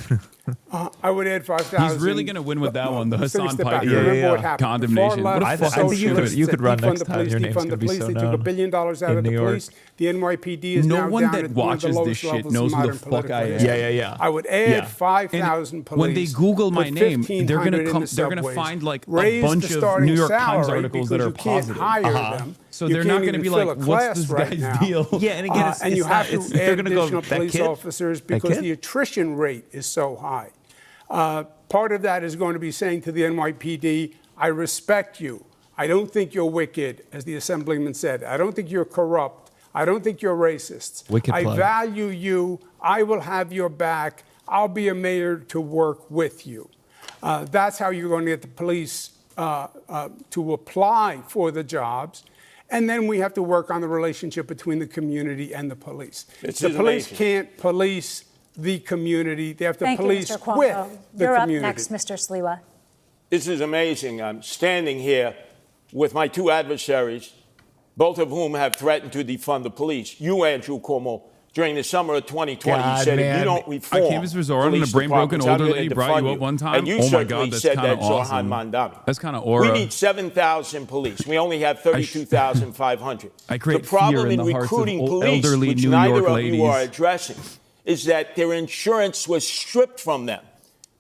I would add 5,000. He's really going to win with that one, the Hasan Piker Remember what happened. condemnation. What a I think you could run next time. Your name's going to be so They took known $1 billion out of the police. The NYPD is No now one down that at one of the watches this lowest shit levels knows of who the modern fuck I am. political Yeah. I would add 5,000 police. When they Google my put name, they're 1,500 going to in come. the They're going to subways, find like a raise bunch the of starting New York Times salary articles that because are you can't positive. hire them. So You they're can't not going to even be fill like, a "What's class this right guy's now." deal? Yeah, and again, And you have to they're add going to go additional that police kid? officers because the attrition rate is so high. Part of that is going to be saying to the NYPD, I respect you. I don't think you're wicked, as the assemblyman said. I don't think you're corrupt. I don't think you're racist. Wicked plug. I value you. I will have your back. I'll be a mayor to work with you. That's how you're going to get the police to apply for the jobs. And then we have to work on the relationship between the community and the police. The police can't police the community. They have to police with the community. You're up next, Mr. Sliwa. This is amazing. I'm standing here with my two adversaries, both of whom have threatened to defund the police. You, Andrew Cuomo, during the summer of 2020, you said if you don't reform I came as Zohran and a brain-broken older lady brought you up one time. And you oh my God, that's said kind of that awesome. Zohran Mamdani. That's kind of aura. We need 7,000 police. We only have 32,500. I create the problem fear in in the hearts of recruiting police, elderly which New neither York of ladies. you are addressing, is that their insurance was stripped from them.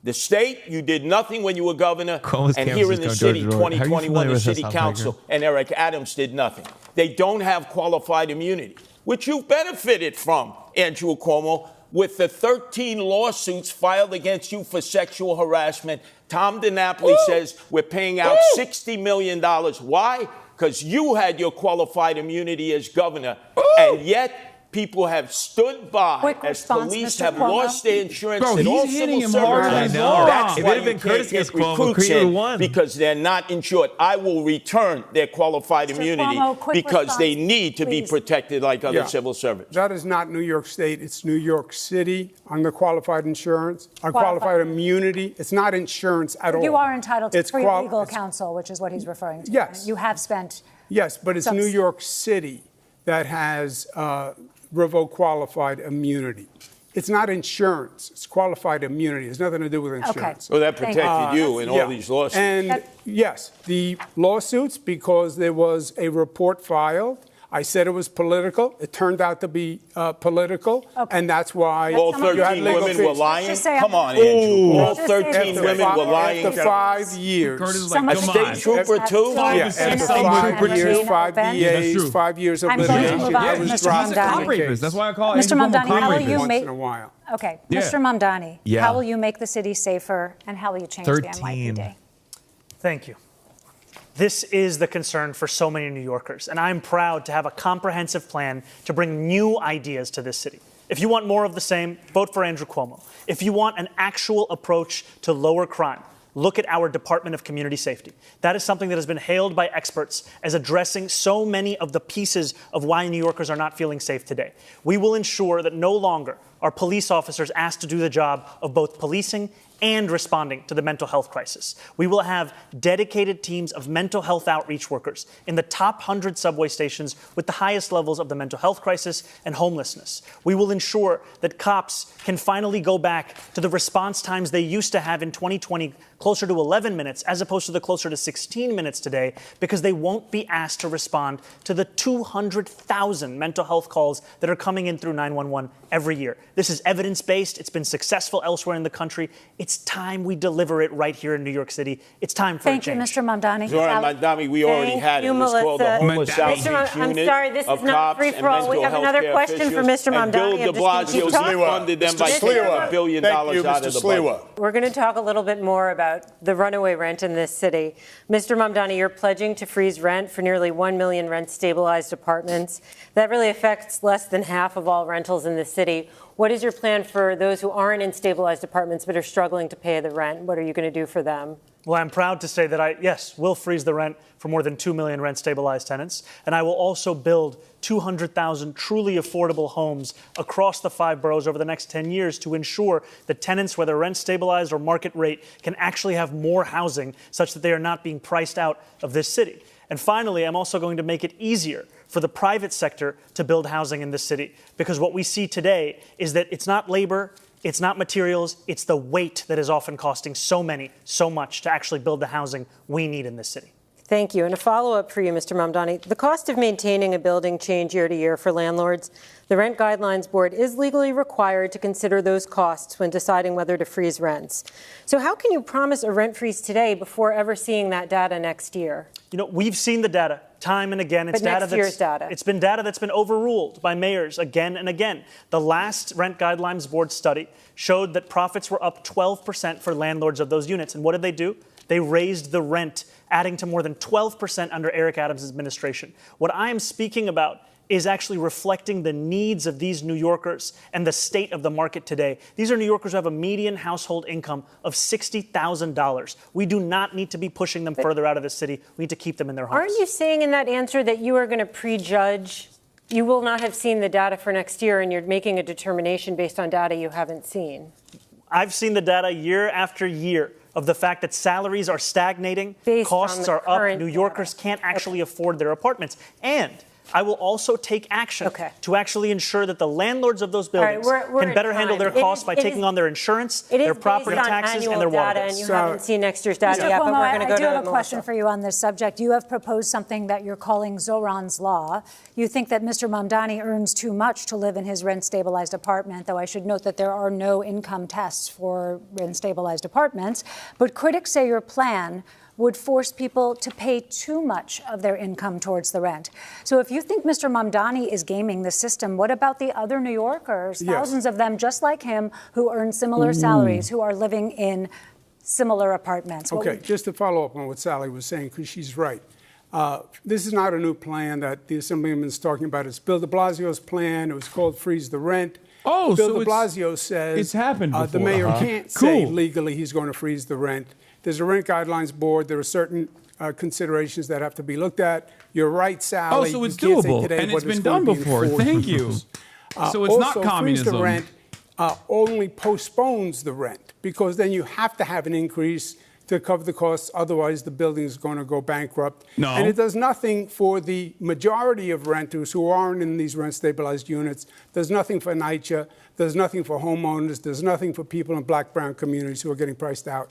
The state, you did nothing when you were governor, and here in the city, 2021, the city council and Eric Adams did nothing. They don't have qualified immunity, which you've benefited from, Andrew Cuomo, with the 13 lawsuits filed against you for sexual harassment. Tom DiNapoli says we're paying out $60 million. Why? Because you had your qualified immunity as governor, and yet people have stood by as police have lost their insurance in all civil services. That's why you can't get recruits in, because they're not insured. I will return their qualified immunity because they need to be protected like other civil servants. That is not New York State. It's New York City on the qualified insurance, on qualified immunity. It's not insurance at all. You are entitled to free legal counsel, which is what he's referring to. Yes. You have spent. Yes, but it's New York City that has revoke qualified immunity. It's not insurance. It's qualified immunity. It has nothing to do with insurance. Okay. Well, that protected you in all these lawsuits. And yes, the lawsuits, because there was a report filed. I said it was political. It turned out to be political, and that's why all 13 women were lying. Come on, Andrew. All 13 women were lying. After 5 years. A state trooper, too? Yeah, after 5 years, 5 DAs, 5 years of litigation. I was dropped from the case. That's why I call it Mr. Mamdani, how will you once make... in a while. Okay, Mr. Mamdani, how will you make the city safer, and how will you change the NYPD? Thank you. This is the concern for so many New Yorkers, and I'm proud to have a comprehensive plan to bring new ideas to this city. If you want more of the same, vote for Andrew Cuomo. If you want an actual approach to lower crime, look at our Department of Community Safety. That is something that has been hailed by experts as addressing so many of the pieces of why New Yorkers are not feeling safe today. We will ensure that no longer are police officers asked to do the job of both policing and responding to the mental health crisis. We will have dedicated teams of mental health outreach workers in the top 100 subway stations with the highest levels of the mental health crisis and homelessness. We will ensure that cops can finally go back to the response times they used to have in 2020, closer to 11 minutes, as opposed to the closer to 16 minutes today, because they won't be asked to respond to the 200,000 mental health calls that are coming in through 911 every year. This is evidence-based. It's been successful elsewhere in the country. It's time we deliver it right here in New York City. It's time for a change. Thank you, Mr. Mamdani. Zohran Mamdani, we already had it. It was called the Homeless Outreach Unit. I'm sorry, this is not free-for-all. We have another question for Mr. Mamdani. Bill de Blasio funded them by taking $1 billion out of the budget. We're going to talk a little bit more about the runaway rent in this city. Mr. Mamdani, you're pledging to freeze rent for nearly 1 million rent-stabilized apartments. That really affects less than half of all rentals in the city. What is your plan for those who aren't in stabilized apartments but are struggling to pay the rent? What are you going to do for them? Well, I'm proud to say that yes, will freeze the rent for more than 2 million rent-stabilized tenants, and I will also build 200,000 truly affordable homes across the 5 boroughs over the next 10 years to ensure that tenants, whether rent-stabilized or market rate, can actually have more housing such that they are not being priced out of this city. And finally, I'm also going to make it easier for the private sector to build housing in this city, because what we see today is that it's not labor, it's not materials, it's the weight that is often costing so much to actually build the housing we need in this city. Thank you. And a follow-up for you, Mr. Mamdani. The cost of maintaining a building change year to year for landlords. The Rent Guidelines Board is legally required to consider those costs when deciding whether to freeze rents. So how can you promise a rent freeze today before ever seeing that data next year? You know, we've seen the data time and again. It's next year's data. It's been data that's been overruled by mayors again and again. The last Rent Guidelines Board study showed that profits were up 12% for landlords of those units. And what did they do? They raised the rent, adding to more than 12% under Eric Adams' administration. What I am speaking about is actually reflecting the needs of these New Yorkers and the state of the market today. These are New Yorkers who have a median household income of $60,000. We do not need to be pushing them further out of the city. We need to keep them in their homes. Aren't you saying in that answer that you are going to prejudge? You will not have seen the data for next year, and you're making a determination based on data you haven't seen? I've seen the data year after year of the fact that salaries are stagnating, costs are up, New Yorkers can't actually afford their apartments. And I will also take action to actually ensure that the landlords of those buildings can better handle their costs by taking on their insurance, their property taxes, and their water bills. And you haven't seen next year's data yet, but we're going to go to I do have a question for you on this subject. You have proposed something that you're calling Zohran's Law. You think that Mr. Mamdani earns too much to live in his rent-stabilized apartment, though I should note that there are no income tests for rent-stabilized apartments. But critics say your plan would force people to pay too much of their income towards the rent. So if you think Mr. Mamdani is gaming the system, what about the other New Yorkers, thousands of them just like him, who earn similar salaries, who are living in similar apartments? Okay, just to follow up on what Sally was saying, because she's right. This is not a new plan that the Assemblyman is talking about. It's Bill de Blasio's plan. It was called Freeze the Rent. Oh, Bill so de Blasio says it's happened before, the mayor can't say legally he's going to freeze the rent. There's a Rent Guidelines Board. There are certain considerations that have to be looked at. You're right, Sally. Oh, so it's doable, and it's been done before. Thank you. So it's not communism. Freeze the rent only postpones the rent, because then you have to have an increase to cover the costs. Otherwise, the building is going to go bankrupt. No. And it does nothing for the majority of renters who aren't in these rent-stabilized units. There's nothing for NYCHA. There's nothing for homeowners. There's nothing for people in black, brown communities who are getting priced out.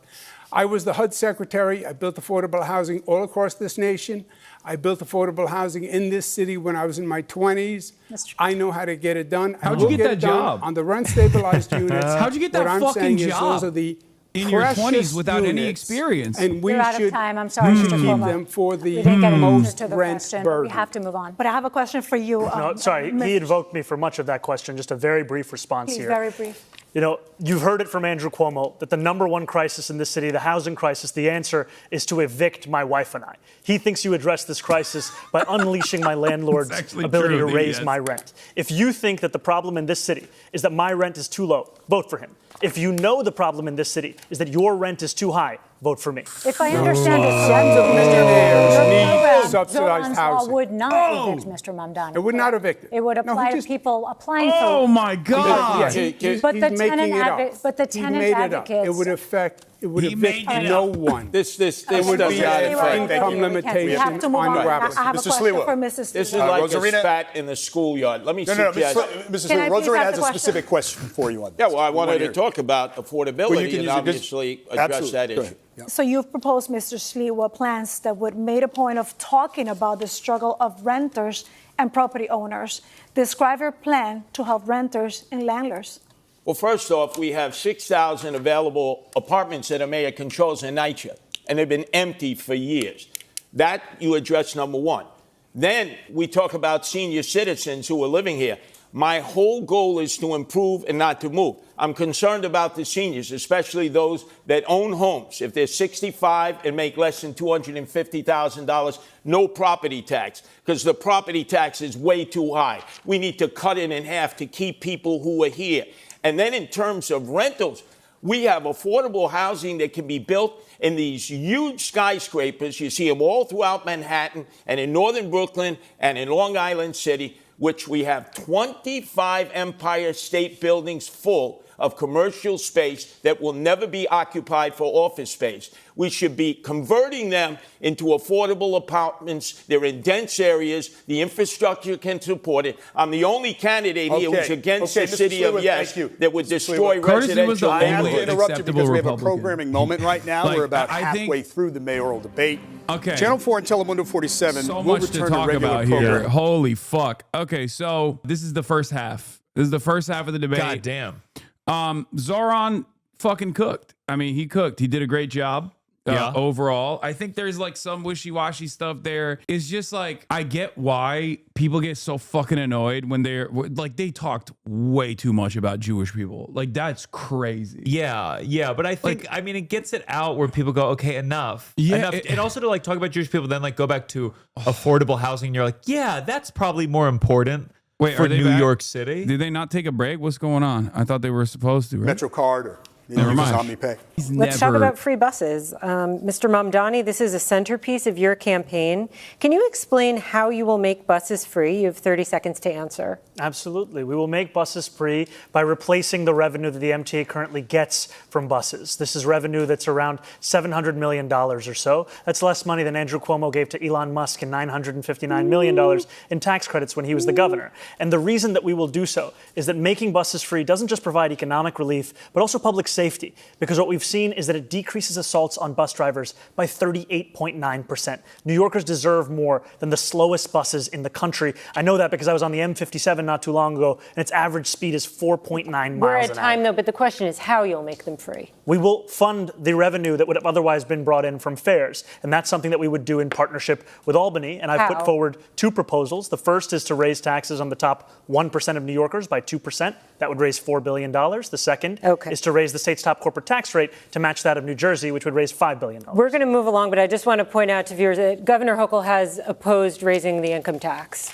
I was the HUD secretary. I built affordable housing all across this nation. I built affordable housing in this city when I was in my 20s. I know how to get it done. How'd you get that job? On the rent-stabilized units. How'd you get that fucking job? Those are the in your 20s without any experience. And we out of time. I'm sorry, Mr. Cuomo. Keep them for the most rent burden. We have to move on. But I have a question for you. No, sorry, he invoked me for much of that question. Just a very brief response here. Very brief. You know, you've heard it from Andrew Cuomo that the #1 crisis in this city, the housing crisis, the answer is to evict my wife and I. He thinks you address this crisis by unleashing my landlord's ability to raise my rent. If you think that the problem in this city is that my rent is too low, vote for him. If you know the problem in this city is that your rent is too high, vote for me. If I understand it, sons of millionaires need subsidized housing. Would not evict Mr. Mamdani. It would not evict it. It would apply to people applying for. Oh my God! But the tenant advocates. It would affect. It would evict no one. This would be an income limitation on rappers. Mr. Sliwa. This is like a spat in the schoolyard. Let me suggest. Mr. Sliwa, Rosarina has a specific question for you on this. Yeah, well, I wanted to talk about affordability and obviously address that issue. Yeah. So you've proposed, Mr. Sliwa, plans that would make a point of talking about the struggle of renters and property owners. Describe your plan to help renters and landlords. Well, first off, we have 6,000 available apartments that the mayor controls in NYCHA, and they've been empty for years. That you address #1. Then we talk about senior citizens who are living here. My whole goal is to improve and not to move. I'm concerned about the seniors, especially those that own homes. If they're 65 and make less than $250,000, no property tax, because the property tax is way too high. We need to cut it in half to keep people who are here. And then in terms of rentals, we have affordable housing that can be built in these huge skyscrapers. You see them all throughout Manhattan and in northern Brooklyn and in Long Island City, which we have 25 Empire State Buildings full of commercial space that will never be occupied for office space. We should be converting them into affordable apartments. They're in dense areas. The infrastructure can support it. I'm the only candidate here who's against the city of yes that would destroy residential. I have to interrupt you because we have a programming moment right now. We're about halfway through the mayoral debate. Okay. Channel 4 and Telemundo 47 so will much return to talk about programming. here. Holy fuck. Okay, so this is the first half. This is the first half of the debate. God damn. Zohran fucking cooked. I mean, he cooked. He did a great job. Overall, I think there's like some wishy-washy stuff there. It's just like, I get why people get so fucking annoyed when they're like, they talked way too much about Jewish people. Like, that's crazy. Yeah, but I think, like, I mean, it gets it out where people go, okay, enough. Yeah, and also to like talk about Jewish people, then like go back to affordable housing. And you're like, yeah, that's probably more important. Wait, for New York City. Did they not take a break? What's going on? I thought they were supposed to, right? MetroCard or Pay. Let's talk about free buses. Mr. Mamdani, this is a centerpiece of your campaign. Can you explain how you will make buses free? You have 30 seconds to answer. Absolutely. We will make buses free by replacing the revenue that the MTA currently gets from buses. This is revenue that's around $700 million or so. That's less money than Andrew Cuomo gave to Elon Musk in $959 million in tax credits when he was the governor. And the reason that we will do so is that making buses free doesn't just provide economic relief, but also public safety, because what we've seen is that it decreases assaults on bus drivers by 38.9%. New Yorkers deserve more than the slowest buses in the country. I know that because I was on the M57 not too long ago, and its average speed is 4.9 miles an hour. We're at time, though, but the question is how you'll make them free. We will fund the revenue that would have otherwise been brought in from fares, and that's something that we would do in partnership with Albany, and I've put forward two proposals. The first is to raise taxes on the top 1% of New Yorkers by 2%. That would raise $4 billion. The second is to raise the state's top corporate tax rate to match that of New Jersey, which would raise $5 billion. We're going to move along, but I just want to point out to viewers that Governor Hochul has opposed raising the income tax.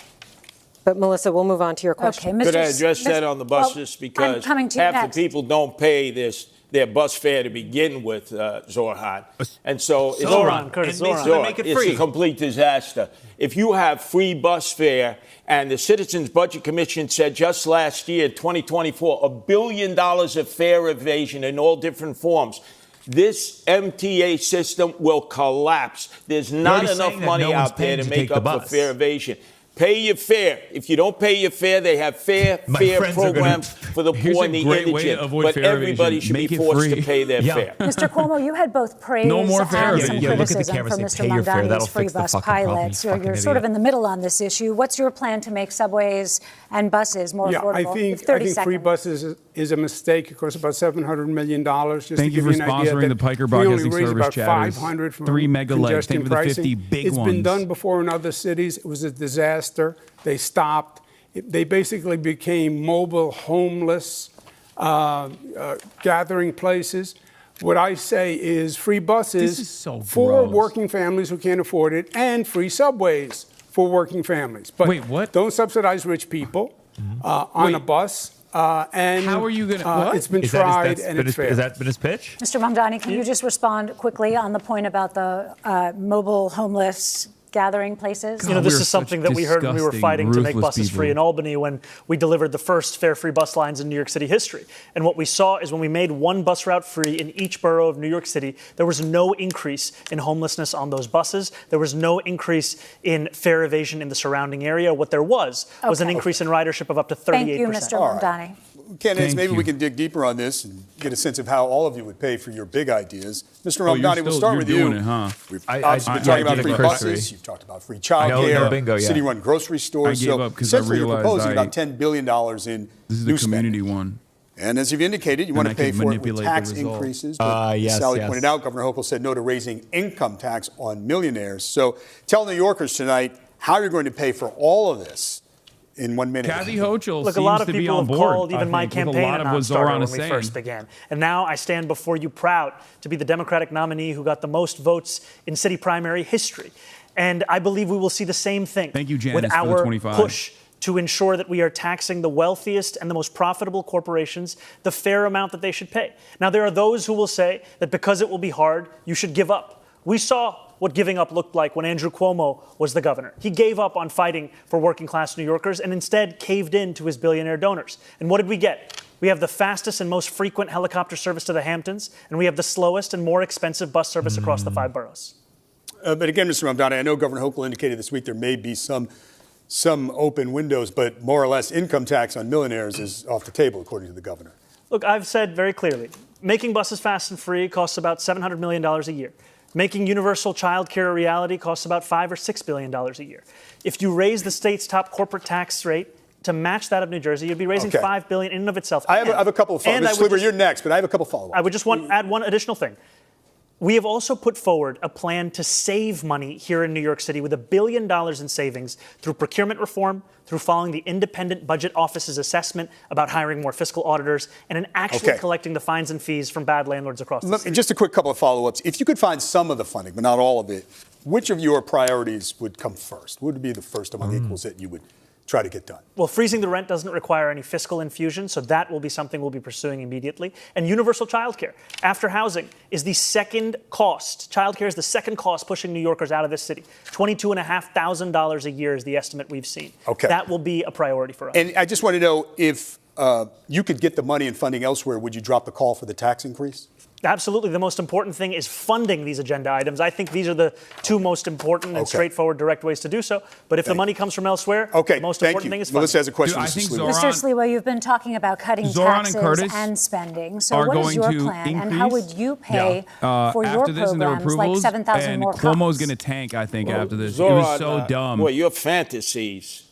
But Melissa, we'll move on to your question. Could I address that on the buses? Because half the people don't pay their bus fare to begin with, Zohran. And so Zohran. It's a complete disaster. If you have free bus fare, and the Citizens Budget Commission said just last year, 2024, $1 billion of fare evasion in all different forms, this MTA system will collapse. There's not enough money out there to make up for fare evasion. Pay your fare. If you don't pay your fare, they have fare programs for the poor and the indigent. But everybody should be forced to pay their fare. Mr. Cuomo, you had both praise and some criticism for Mr. Mamdani's free bus pilots. You're sort of in the middle on this issue. What's your plan to make subways and buses more affordable? I think free buses is a mistake. It costs about $700 million. Thank you for sponsoring the Piker Broadcasting Service chatters. 3 mega legs. Thank you for the 50 big ones. It's been done before in other cities. It was a disaster. They stopped. They basically became mobile, homeless gathering places. What I say is free buses for gross. working families who can't afford it, and free subways for working families. But wait, what? Don't subsidize rich people on a bus. And how are you going to? It's been tried and it's fair. Has that been his pitch? Mr. Mamdani, can you just respond quickly on the point about the mobile homeless gathering places? You know, this is something that we heard when we were fighting to make buses free in Albany when we delivered the first fare-free bus lines in New York City history. And what we saw is when we made one bus route free in each borough of New York City, there was no increase in homelessness on those buses. There was no increase in fare evasion in the surrounding area. What there was an increase in ridership of up to 38%. Thank you, Mr. Mamdani. Candidates, maybe we can dig deeper on this and get a sense of how all of you would pay for your big ideas. Mr. Mamdani, we'll start with you. We've obviously been talking about free buses. You've talked about free childcare, city-run grocery stores. So essentially, you're proposing about $10 billion in new community one. And as you've indicated, you want to pay for it with tax increases. But as Sally pointed out, Governor Hochul said no to raising income tax on millionaires. So tell New Yorkers tonight how you're going to pay for all of this in 1 minute. Kathy Hochul Look, a lot of people have called even my campaign a non-starter when we first began. And now I stand before you proud to be the Democratic nominee who got the most votes in city primary history. And I believe we will see the same thing with our push to ensure that we are taxing the wealthiest and the most profitable corporations the fair amount that they should pay. Now, there are those who will say that because it will be hard, you should give up. We saw what giving up looked like when Andrew Cuomo was the governor. He gave up on fighting for working class New Yorkers and instead caved in to his billionaire donors. And what did we get? We have the fastest and most frequent helicopter service to the Hamptons, and we have the slowest and more expensive bus service across the 5 boroughs. But again, Mr. Mamdani, I know Governor Hochul indicated this week there may be some open windows, but more or less income tax on millionaires is off the table, according to the governor. Look, I've said very clearly, making buses fast and free costs about $700 million a year. Making universal child care a reality costs about $5 or $6 billion a year. If you raise the state's top corporate tax rate to match that of New Jersey, you'd be raising $5 billion in and of itself. I have a couple of follow-ups. Mr. Sliwa, you're next, but I have a couple of follow-ups. I would just add one additional thing. We have also put forward a plan to save money here in New York City with $1 billion in savings through procurement reform, through following the independent budget office's assessment about hiring more fiscal auditors, and in actually collecting the fines and fees from bad landlords across the city. Just a quick couple of follow-ups. If you could find some of the funding, but not all of it, which of your priorities would come first? What would be the first among equals that you would try to get done? Well, freezing the rent doesn't require any fiscal infusion, so that will be something we'll be pursuing immediately. And universal childcare, after housing, is the second cost. Childcare is the second cost pushing New Yorkers out of this city. $22,500 a year is the estimate we've seen. That will be a priority for us. And I just want to know if you could get the money and funding elsewhere, would you drop the call for the tax increase? Absolutely. The most important thing is funding these agenda items. I think these are the two most important and straightforward, direct ways to do so. But if the money comes from elsewhere, the most important thing is funding. Melissa has a question. Mr. Sliwa, you've been talking about cutting taxes and spending. So what is your plan, and how would you pay for your programs like 7,000 more cops? Cuomo's going to tank, I think, after this. It was so dumb. Boy, your fantasies.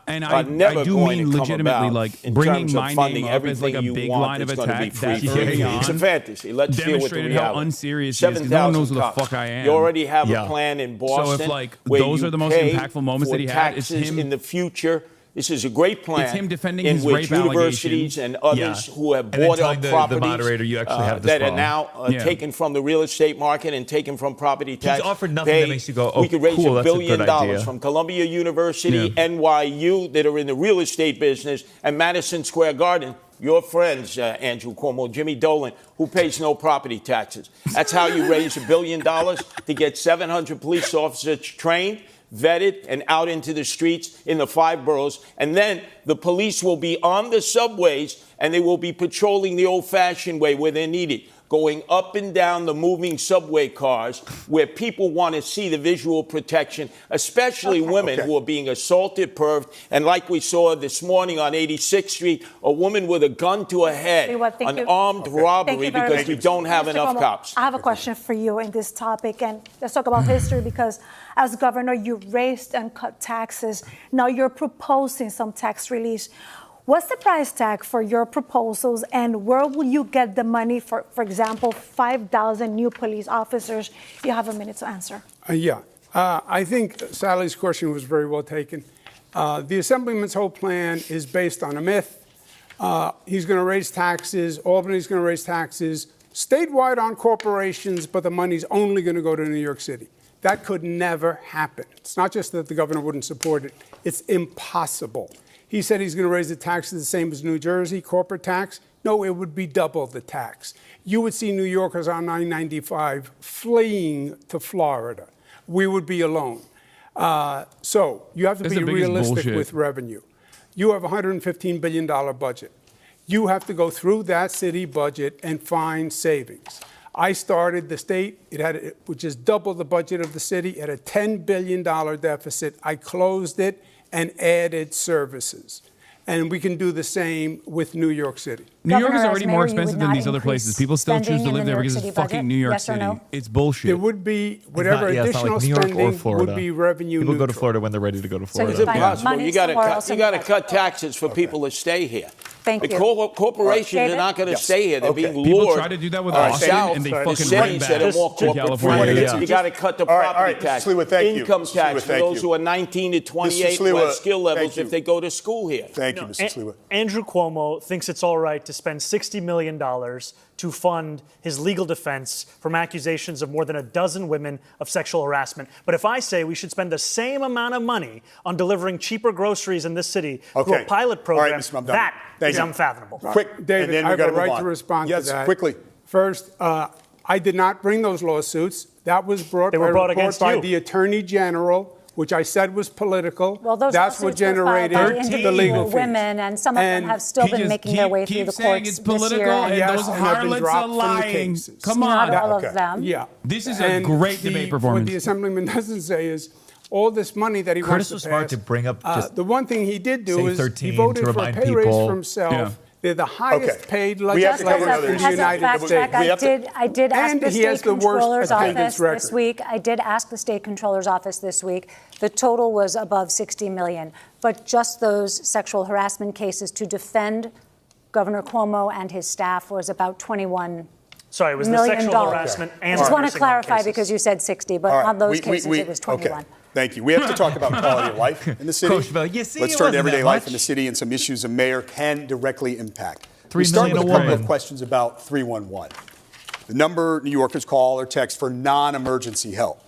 And I do mean legitimately, like bringing my name up as like a big line of attack. It's a fantasy. Let's deal with the reality. How unserious it is, because no one knows who the fuck I am. You already have a plan in Boston. So if like those are the most impactful moments that he had, it's him in the future. This is a great plan. It's him defending his rape universities and others who have bought up properties the moderator, you actually have that are now taken from the real estate market and taken from property tax. He's offered nothing that makes you go, oh, we could raise cool, $1 billion from Columbia University, NYU, that are in the real estate business, and Madison Square Garden. Your friends, Andrew Cuomo, Jimmy Dolan, who pays no property taxes. That's how you raise $1 billion to get 700 police officers trained, vetted, and out into the streets in the 5 boroughs. And then the police will be on the subways, and they will be patrolling the old-fashioned way where they're needed, going up and down the moving subway cars where people want to see the visual protection, especially women who are being assaulted, perved. And like we saw this morning on 86th Street, a woman with a gun to her head, an armed robbery because we don't have enough cops. I have a question for you in this topic, and let's talk about history, because as governor, you raised and cut taxes. Now you're proposing some tax release. What's the price tag for your proposals, and where will you get the money for example, 5,000 new police officers? You have a minute to answer. I think Sally's question was very well taken. The Assemblyman's whole plan is based on a myth. He's going to raise taxes. Albany's going to raise taxes statewide on corporations, but the money's only going to go to New York City. That could never happen. It's not just that the governor wouldn't support it. It's impossible. He said he's going to raise the taxes the same as New Jersey, corporate tax. No, it would be double the tax. You would see New Yorkers on I-95 fleeing to Florida. We would be alone. So you have to be realistic with revenue. You have a $115 billion budget. You have to go through that city budget and find savings. I started the state, which is double the budget of the city, at a $10 billion deficit. I closed it and added services. And we can do the same with New York City. New York is already more expensive than these other places. People still choose to live there because it's fucking New York City. It's bullshit. There would be whatever additional spending would be revenue neutral. People go to Florida when they're ready to go to Florida. It's impossible. You got to cut taxes for people to stay here. Thank you. The corporations are not going to stay here. They're being lured. People try to do that with Austin, and they fucking run back to California. You got to cut the property tax, income tax for those who are 19 to 28 who have skill levels if they go to school here. Thank you, Mr. Sliwa. Andrew Cuomo thinks it's all right to spend $60 million to fund his legal defense from accusations of more than a dozen women of sexual harassment. But if I say we should spend the same amount of money on delivering cheaper groceries in this city through a pilot program, that is unfathomable. Quick, David, I have a right to respond to that. Yes, quickly. First, I did not bring those lawsuits. That was brought by the Attorney General, which I said was political. Well, those that's what generated the legal fees. Women, and some of them have still been making their way through the courts it's political, this year. and yes, those and have been harlots dropped are lying. Come on. Not all of them. Yeah. This is a great debate performance. What the Assemblyman doesn't say is all this money that he wants to pass. Curtis was smart to bring up just the one thing he did do is 13 he voted to for a remind pay raise people. for himself. Yeah. They're the highest paid Just legislators in the United States. I did ask the state controller's office this week. The total was above $60 million. But just those sexual harassment cases to defend Governor Cuomo and his staff was about $21 Sorry, it was million. The sexual harassment and I just want to clarify because you said 60, but on those cases it was 21. Okay. Thank you. We have to talk about quality of life in the city. Let's turn to everyday life in the city and some issues a mayor can directly impact. We start with a couple of questions about 311. The number New Yorkers call or text for non-emergency help.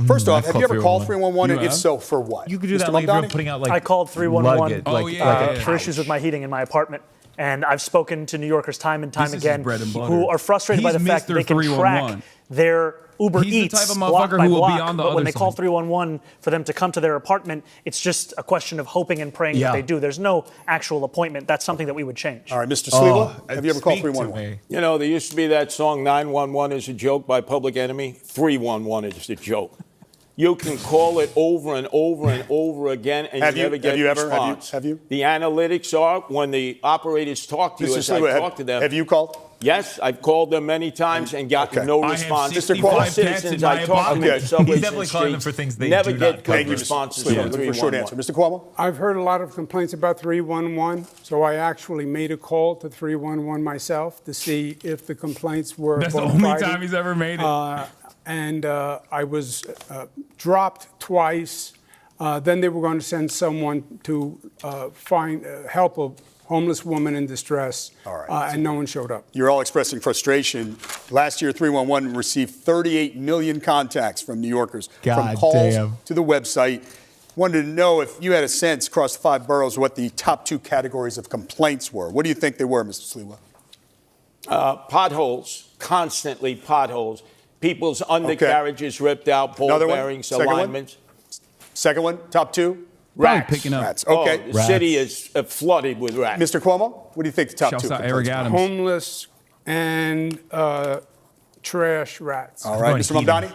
First off, have you ever called 311, and if so, for what? You could do that like if you're putting out like I called 311 luggage, for issues with my heating in my apartment. And I've spoken to New Yorkers time and time again who are frustrated by the fact that they can track their Uber Eats block by block, but when they call 311 for them to come to their apartment, it's just a question of hoping and praying that they do. There's no actual appointment. That's something that we would change. All right, Mr. Sliwa, have you ever called 311? You know, there used to be that song, 911 is a joke by Public Enemy. 311 is a joke. You can call it over and over and over again, and you never get a response. Have you? The analytics are when the operators talk to you, as I talk to them. Have you called? Yes, I've called them many times and gotten no response. Mr. Cuomo, Citizens I talk to in subways He's definitely calling them for things they never do get not good responses from 311. Short answer. Mr. Cuomo? I've heard a lot of complaints about 311, so I actually made a call to 311 myself to see if the complaints were That's the only time he's ever made it. And I was dropped twice. Then they were going to send someone to help a homeless woman in distress, and no one showed up. You're all expressing frustration. Last year, 311 received 38 million contacts from New Yorkers, from calls to the website. Wanted to know if you had a sense across the 5 boroughs what the top 2 categories of complaints were. What do you think they were, Mr. Sliwa? Potholes, constantly potholes. People's undercarriages ripped out, ball bearings, alignments. Second one, top 2? Rats. Picking up. Rats. Okay. The city is flooded with rats. Mr. Cuomo, what do you think the top 2 Eric Adams. Homeless and trash rats. All right, Mr. Mamdani?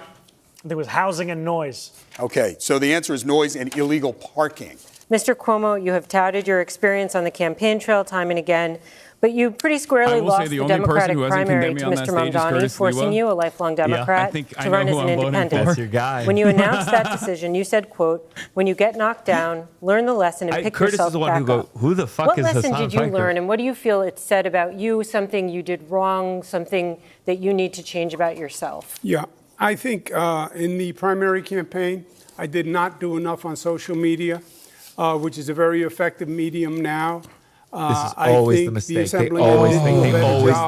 There was housing and noise. Okay, so the answer is noise and illegal parking. Mr. Cuomo, you have touted your experience on the campaign trail time and again, but you pretty squarely lost the Democratic primary to Mr. Mamdani, forcing you, a lifelong Democrat, to run as an independent. That's your guy. When you announced that decision, you said, quote, when you get knocked down, learn the lesson and pick Curtis yourself is the one back who go, up. who the fuck What is lesson Hasan did you Piker? learn, and what do you feel it said about you, something you did wrong, something that you need to change about yourself? Yeah, I think in the primary campaign, I did not do enough on social media, which is a very effective medium now. This is always the mistake. They always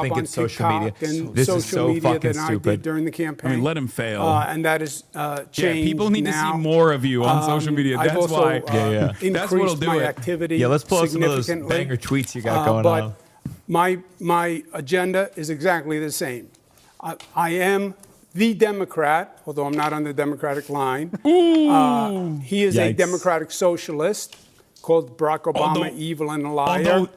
think it's social media. This is so fucking stupid. During the campaign. I mean, let him fail. And that is changed. People need to see more of you on social media. That's I've also, why. Increased what'll do my it. activity. Yeah, let's pull up some of those banger tweets you got going on. My agenda is exactly the same. I am the Democrat, although I'm not on the Democratic line. He is a Democratic socialist, called Barack Obama evil and a liar.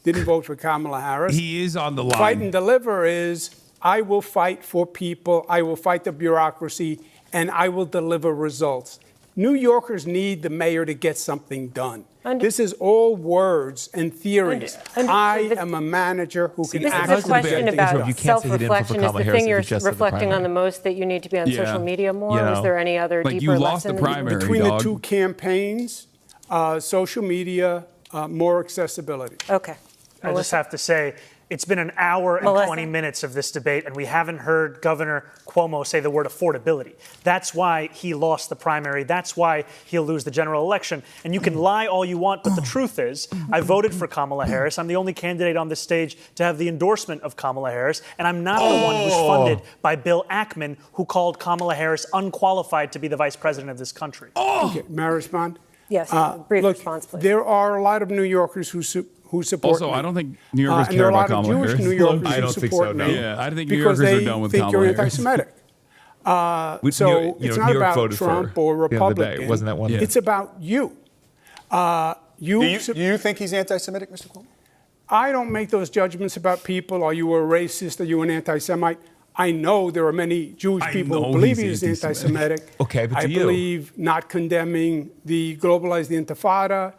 Didn't vote for Kamala Harris. He is on the line. Fight and deliver is, I will fight for people, I will fight the bureaucracy, and I will deliver results. New Yorkers need the mayor to get something done. This is all words and theories. I am a manager who can actually This is a question about self-reflection. Is the thing you're reflecting on the most that you need to be on social media more? Or is there any other deeper lesson? Between the two campaigns, social media, more accessibility. Okay. I just have to say, it's been an hour and 20 minutes of this debate, and we haven't heard Governor Cuomo say the word affordability. That's why he lost the primary. That's why he'll lose the general election. And you can lie all you want, but the truth is, I voted for Kamala Harris. I'm the only candidate on this stage to have the endorsement of Kamala Harris, and I'm not the one who's funded by Bill Ackman, who called Kamala Harris unqualified to be the vice president of this country. Okay, may I respond? Yes, brief response, please. There are a lot of New Yorkers who support me. I don't think New Yorkers care about Kamala Harris. And there are a lot of Jewish New Yorkers I who don't think support so, no. me Yeah, I think New Yorkers are done with Kamala you're Harris. anti-Semitic. So it's not about Trump or Republican. Wasn't that one? It's about you. Do you think he's anti-Semitic, Mr. Cuomo? I don't make those judgments about people. Are you a racist? Are you an anti-Semite? I know there are many Jewish people who believe he's anti-Semitic. Okay, but I believe not condemning the globalized Intifada,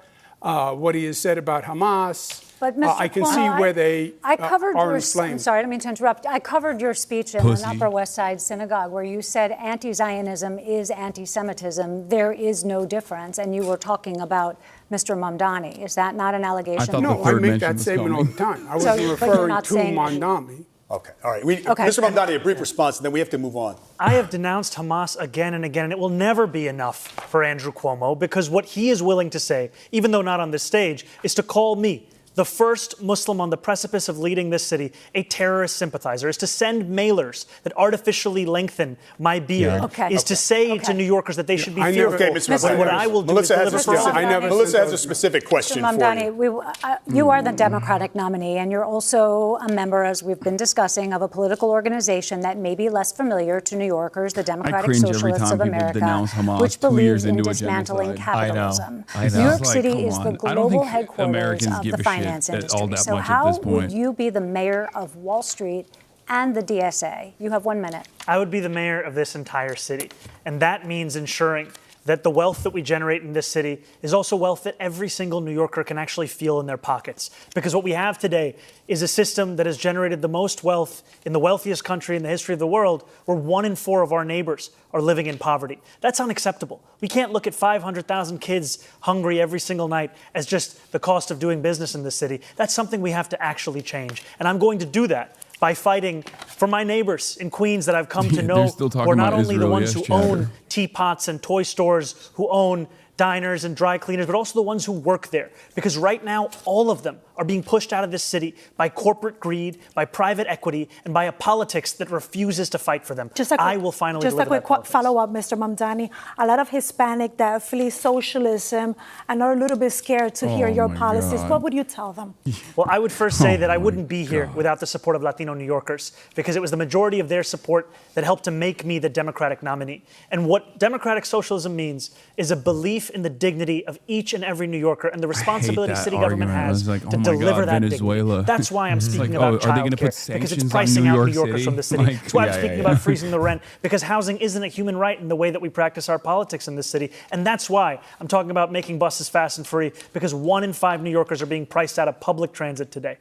what he has said about Hamas. But Mr. I can Cuomo, see where they are inflamed. I'm sorry, I didn't mean to interrupt. I covered your speech in an Upper West Side synagogue where you said anti-Zionism is anti-Semitism. There is no difference. And you were talking about Mr. Mamdani. Is that not an allegation? No, I make that statement all the time. I wasn't referring to Mamdani. Okay, all right. Mr. Mamdani, a brief response, and then we have to move on. I have denounced Hamas again and again, and it will never be enough for Andrew Cuomo, because what he is willing to say, even though not on this stage, is to call me, the first Muslim on the precipice of leading this city, a terrorist sympathizer, is to send mailers that artificially lengthen my beard, is to say to New Yorkers that they should be fearful. Okay, Mr. What I will do is deliver for all. Melissa has a specific question for you. You are the Democratic nominee, and you're also a member, as we've been discussing, of a political organization that may be less familiar to New Yorkers, the Democratic Socialists of America, which believes in dismantling capitalism. New York City is the global headquarters of the finance industry. So how would you be the mayor of Wall Street and the DSA? You have 1 minute. I would be the mayor of this entire city. And that means ensuring that the wealth that we generate in this city is also wealth that every single New Yorker can actually feel in their pockets. Because what we have today is a system that has generated the most wealth in the wealthiest country in the history of the world, where 1 in 4 of our neighbors are living in poverty. That's unacceptable. We can't look at 500,000 kids hungry every single night as just the cost of doing business in this city. That's something we have to actually change. And I'm going to do that by fighting for my neighbors in Queens that I've come to know, who are not only the ones who own teapots and toy stores, who own diners and dry cleaners, but also the ones who work there. Because right now, all of them are being pushed out of this city by corporate greed, by private equity, and by a politics that refuses to fight for them. I will finally deliver that. Just a quick follow-up, Mr. Mamdani. A lot of Hispanic that flee socialism and are a little bit scared to hear your policies. What would you tell them? Well, I would first say that I wouldn't be here without the support of Latino New Yorkers, because it was the majority of their support that helped to make me the Democratic nominee. And what democratic socialism means is a belief in the dignity of each and every New Yorker and the responsibility city government has to deliver that dignity. That's why I'm speaking about child care, because it's pricing out New Yorkers from the city. That's why I'm speaking about freezing the rent, because housing isn't a human right in the way that we practice our politics in this city. And that's why I'm talking about making buses fast and free, because 1 in 5 New Yorkers are being priced out of public transit today.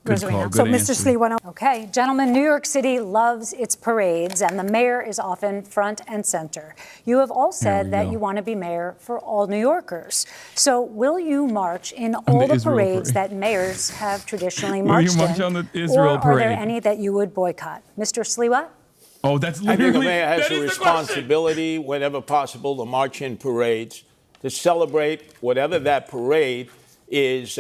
Good call, so, Mr. Sliwa. Okay, gentlemen, New York City loves its parades, and the mayor is often front and center. You have all said that you want to be mayor for all New Yorkers. So will you march in all the parades that mayors have traditionally marched in? On the Israel or are there any that you would boycott? Mr. Sliwa? Oh, that's literally, I think the mayor has a responsibility, whenever possible, to march in parades, to celebrate whatever that parade is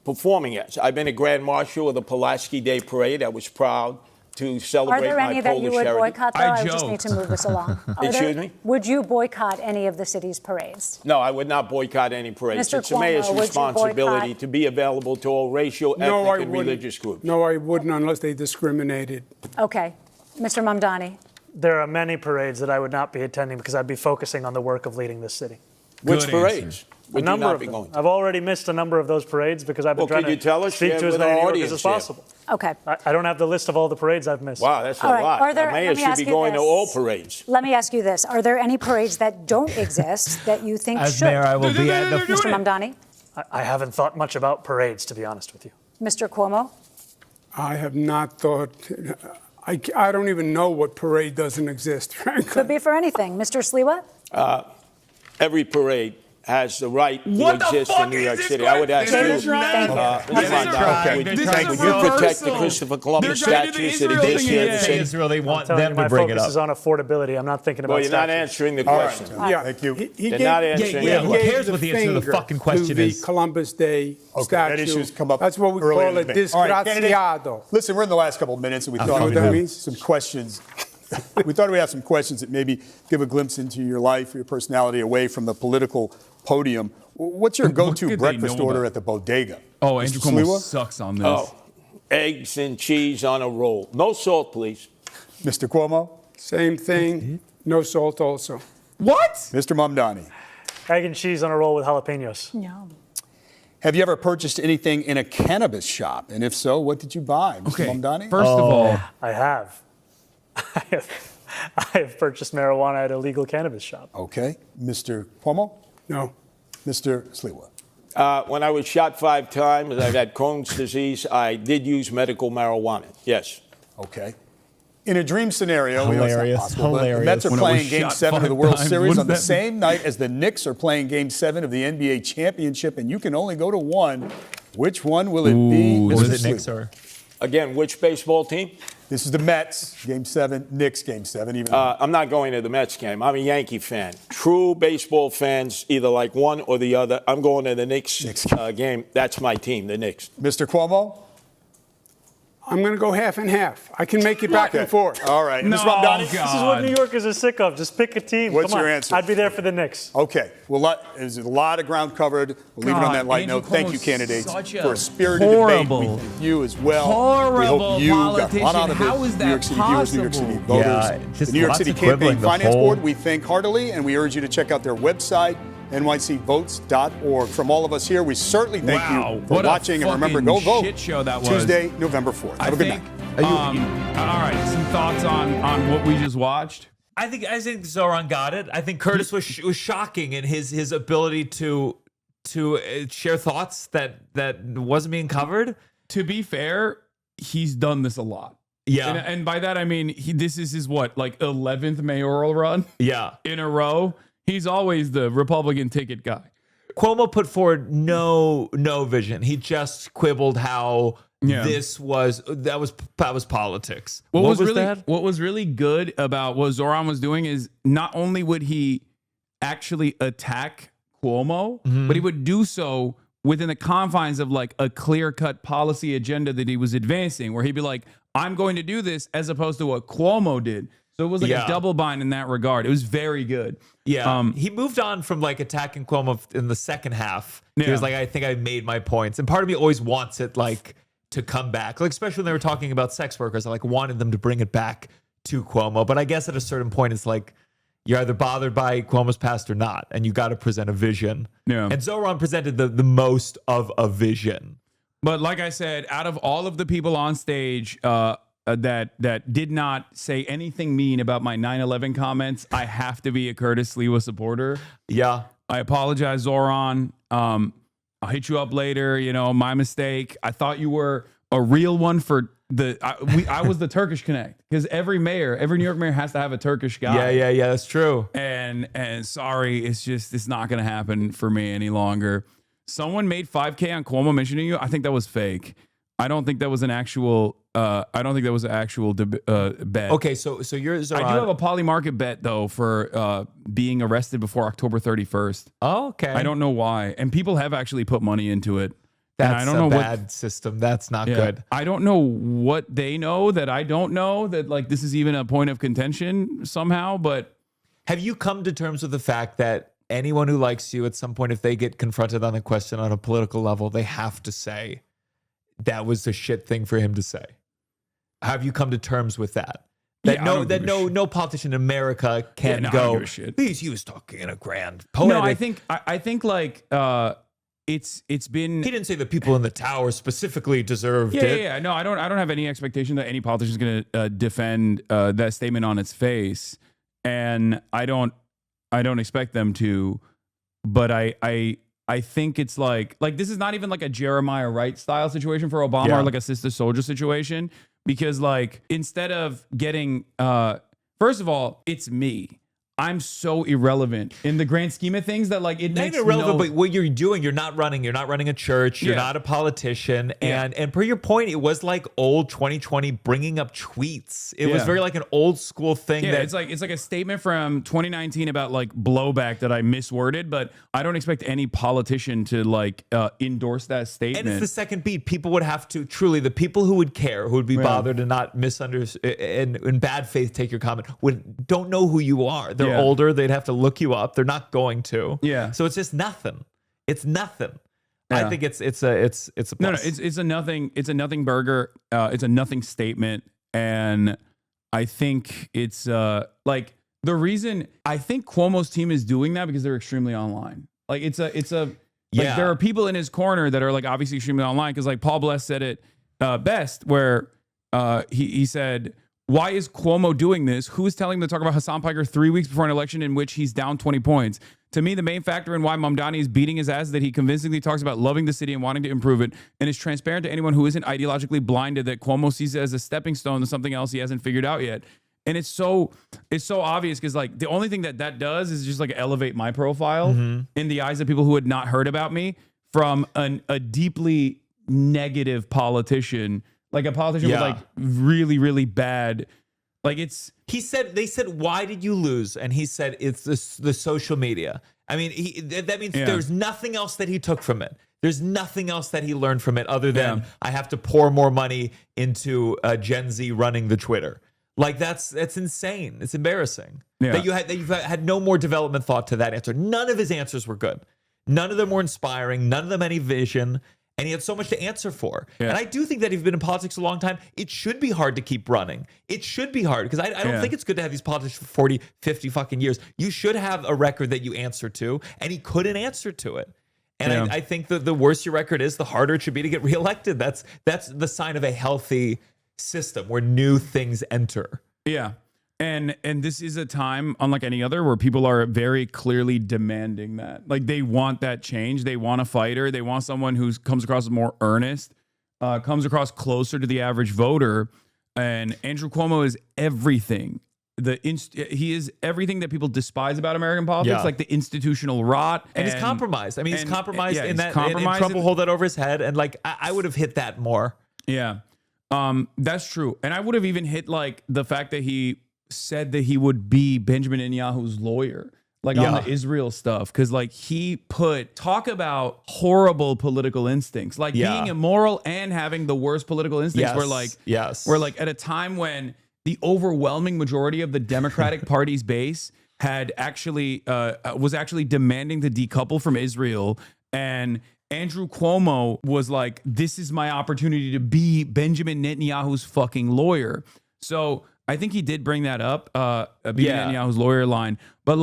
performing as. I've been a Grand Marshal of the Pulaski Day Parade. I was proud to celebrate my Polish heritage. Are there any that you would boycott, though? I just need to move this along. Excuse me? Would you boycott any of the city's parades? No, I would not boycott any parades. Mr. It's the mayor's Cuomo, responsibility to be available to all racial, ethnic, and religious groups. No, I wouldn't unless they discriminated. Okay. Mr. Mamdani. There are many parades that I would not be attending because I'd be focusing on the work of leading this city. Which parades? A number of them. I've already missed a number of those parades because I've been trying to speak to as many New Yorkers as possible. Okay. I don't have the list of all the parades I've missed. Wow, that's a lot. The mayor should be going to all parades. Let me ask you this. Are there any parades that don't exist that you think As should? mayor, I will be at the Mr. Mamdani? I haven't thought much about parades, to be honest with you. Mr. Cuomo? I have not thought. I don't even know what parade doesn't exist, frankly. Could be for anything. Mr. Sliwa? Every parade has the right to exist in New York City. I would ask you, you protect the Christopher Columbus statues that exist here in the city. Israel, they want them to bring it up. My focus is on affordability. I'm not thinking about Well, you're not answering the question. Yeah, thank you. They're not answering Yeah, the who question. cares what the answer to the fucking question to is? the Columbus Day statue. That issue's come up. That's what we earlier call in it, the debate. All right, candidate, disgraziado. listen, we're in the last couple of minutes, and we thought we'd have some questions. We thought we'd have some questions that maybe give a glimpse into your life, your personality, away from the political podium. What's your go-to breakfast order at the bodega? Oh, Andrew Cuomo sucks on this. Oh, eggs and cheese on a roll. No salt, please. Mr. Cuomo? Same thing. No salt also. What? Mr. Mamdani? Egg and cheese on a roll with jalapenos. No. Have you ever purchased anything in a cannabis shop? And if so, what did you buy, Mr. Mamdani? First of all, I have. I have purchased marijuana at a legal cannabis shop. Okay. Mr. Cuomo? No. Mr. Sliwa? When I was shot 5 times, I've had Crohn's disease. I did use medical marijuana. Yes. Okay. In a dream scenario, we know it's not possible, hilarious. but the Mets are When it playing was Game shot 7 of the 5 World times, Series what on the does that same night as the Knicks are playing Game 7 of the NBA Championship, and you can only go to one. Which one will it be, Mr. Was it Sliwa? Knicks or? Again, which baseball team? This is the Mets, Game 7, Knicks, Game 7. Even I'm not going to the Mets game. I'm a Yankee fan. True baseball fans either like one or the other. I'm going to the Knicks game. That's my team, the Knicks. Mr. Cuomo? I'm going to go half and half. I can make it back and forth. All right. No, Mr. Mamdani? God. This is what New Yorkers are sick of. Just pick a team. What's Come on. your answer? I'd be there for the Knicks. Okay. Well, there's a lot of ground covered. We'll leave it on that light Andrew note. Thank you, Cuomo's candidates, such a for a spirited horrible, debate. We thank you as well. horrible we hope you got a lot out of it. How is that New York City viewers, New York City possible? voters. Yeah, the just New York lots City of quibbling, Campaign the Finance whole- Board, we thank heartily, and we urge you to check out their website, nycvotes.org. From all of us here, we certainly thank you for what a watching. And remember, go vote shit show that was. Tuesday, November 4th. Have a good night. All right, some thoughts on what we just watched. I think Zohran got it. I think Curtis was shocking in his ability to share thoughts that wasn't being covered. To be fair, he's done this a lot. Yeah, and by that I mean this is his 11th mayoral run. Yeah, in a row. He's always the Republican ticket guy. Cuomo put forward no vision. He just quibbled how this was politics. What was really good about what Zohran was doing is not only would he actually attack Cuomo, but he would do so within the confines of a clear-cut policy agenda that he was advancing, where he'd be like, I'm going to do this, as opposed to what Cuomo did. So it was a double bind in that regard. It was very good. Yeah. He moved on from attacking Cuomo in the second half. He was like, I think I made my points. And part of me always wants it to come back. Especially when they were talking about sex workers, I wanted them to bring it back to Cuomo. But I guess at a certain point, it's you're either bothered by Cuomo's past or not, and you got to present a vision. Yeah. And Zohran presented the most of a vision. But like I said, out of all of the people on stage that did not say anything mean about my 9/11 comments, I have to be a Curtis Sliwa supporter. Yeah. I apologize, Zohran. I'll hit you up later. My mistake. I thought you were a real one for I was the Turkish Connect, because every New York mayor has to have a Turkish guy. Yeah, that's true. And sorry, it's not going to happen for me any longer. Someone made 5K on Cuomo mentioning you. I think that was fake. I don't think that was an actual. Bet. Okay, so you're Zohran. I do have a poly market bet though for being arrested before October 31st. Oh, okay. I don't know why, and people have actually put money into it. I don't know bad system. That's not good. I don't know what they know that I don't know, that like this is even a point of contention somehow. But have you come to terms with the fact that anyone who likes you at some point, if they get confronted on a question on a political level, they have to say that was the shit thing for him to say? Have you come to terms with that? That no politician in America can go, he was talking in a grand poetic. No, I think like it's been. He didn't say the people in the tower specifically deserved it. Yeah. No, I don't have any expectation that any politician is going to defend that statement on its face, and I don't expect them to. But I think it's like this is not even like a Jeremiah Wright style situation for Obama or like a Sister Soldier situation, because like instead of getting first of all, it's me. I'm so irrelevant in the grand scheme of things that like it makes irrelevant. But what you're doing, you're not running a church. You're not a politician. And per your point, it was like old 2020 bringing up tweets. It was very like an old school thing. Yeah, it's like a statement from 2019 about like blowback that I misworded, but I don't expect any politician to like endorse that statement. And it's the second beat. People would have to truly, the people who would care, who would be bothered and not misunderstand and in bad faith take your comment, don't know who you are. They're older. They'd have to look you up. They're not going to. Yeah. So it's just nothing. It's nothing. Yeah. I think it's a plus. No, it's a nothing. It's a nothing burger. It's a nothing statement, and I think it's like the reason I think Cuomo's team is doing that because they're extremely online. Like it's a like there are people in his corner that are like obviously extremely online, because like Paul Bless said it best, where he said, why is Cuomo doing this? Who is telling him to talk about Hasan Piker 3 weeks before an election in which he's down 20 points? To me, the main factor in why Mamdani is beating his ass is that he convincingly talks about loving the city and wanting to improve it, and is transparent to anyone who isn't ideologically blinded that Cuomo sees it as a stepping stone to something else he hasn't figured out yet. And it's so obvious, because like the only thing that does is just like elevate my profile in the eyes of people who had not heard about me from a deeply negative politician. Like a politician with like really, really bad, like it's. They said, why did you lose? And he said, it's the social media. I mean, that means there's nothing else that he took from it. There's nothing else that he learned from it other than I have to pour more money into Gen Z running the Twitter. Like that's insane. It's embarrassing that you've had no more development thought to that answer. None of his answers were good. None of them were inspiring. None of them any vision. And he had so much to answer for. Yeah. And I do think that if you've been in politics a long time, it should be hard to keep running. It should be hard, because I don't think it's good to have these politics for 40, 50 fucking years. You should have a record that you answer to, and he couldn't answer to it. And I think that the worse your record is, the harder it should be to get reelected. That's the sign of a healthy system where new things enter. Yeah. And this is a time unlike any other where people are very clearly demanding that. Like they want that change. They want a fighter. They want someone who comes across as more earnest, comes across closer to the average voter. And Andrew Cuomo is everything. He is everything that people despise about American politics, like the institutional rot. And he's compromised. I mean, he's compromised in that. And Trump will hold that over his head. And like, I would have hit that more. Yeah, that's true. And I would have even hit like the fact that he said that he would be Benjamin Netanyahu's lawyer, like on the Israel stuff, because like talk about horrible political instincts, like being immoral and having the worst political instincts, where like at a time when the overwhelming majority of the Democratic Party's base had actually was actually demanding to decouple from Israel, and Andrew Cuomo was like, this is my opportunity to be Benjamin Netanyahu's fucking lawyer. So I think he did bring that up, Netanyahu's lawyer line, but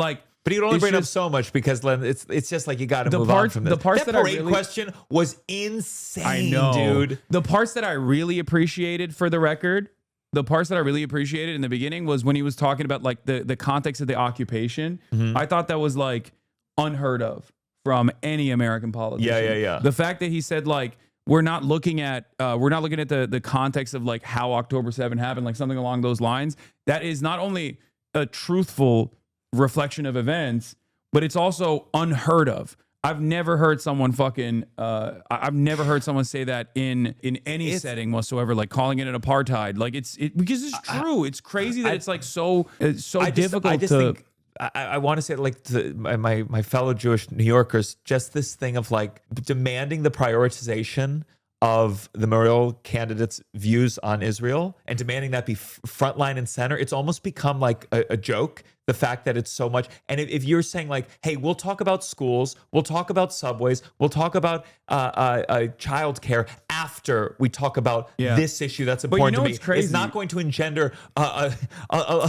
he'd only bring it up so much, because it's just like you got to move on from this. The parts that parade question was insane, I know, dude. The parts that I really appreciated, for the record, the parts that I really appreciated in the beginning was when he was talking about like the context of the occupation. I thought that was like unheard of from any American politician. Yeah. The fact that he said like, we're not looking at the context of like how October 7 happened, like something along those lines. That is not only a truthful reflection of events, but it's also unheard of. I've never heard someone I've never heard someone say that in any setting whatsoever, like calling it an apartheid. Like because it's true. It's crazy that it's like so difficult to. I want to say like to my fellow Jewish New Yorkers, just this thing of like demanding the prioritization of the mayoral candidate's views on Israel and demanding that be frontline and center. It's almost become like a joke, the fact that it's so much. And if you're saying like, hey, we'll talk about schools, we'll talk about subways, we'll talk about childcare after we talk about this issue that's important to me, it's not going to engender a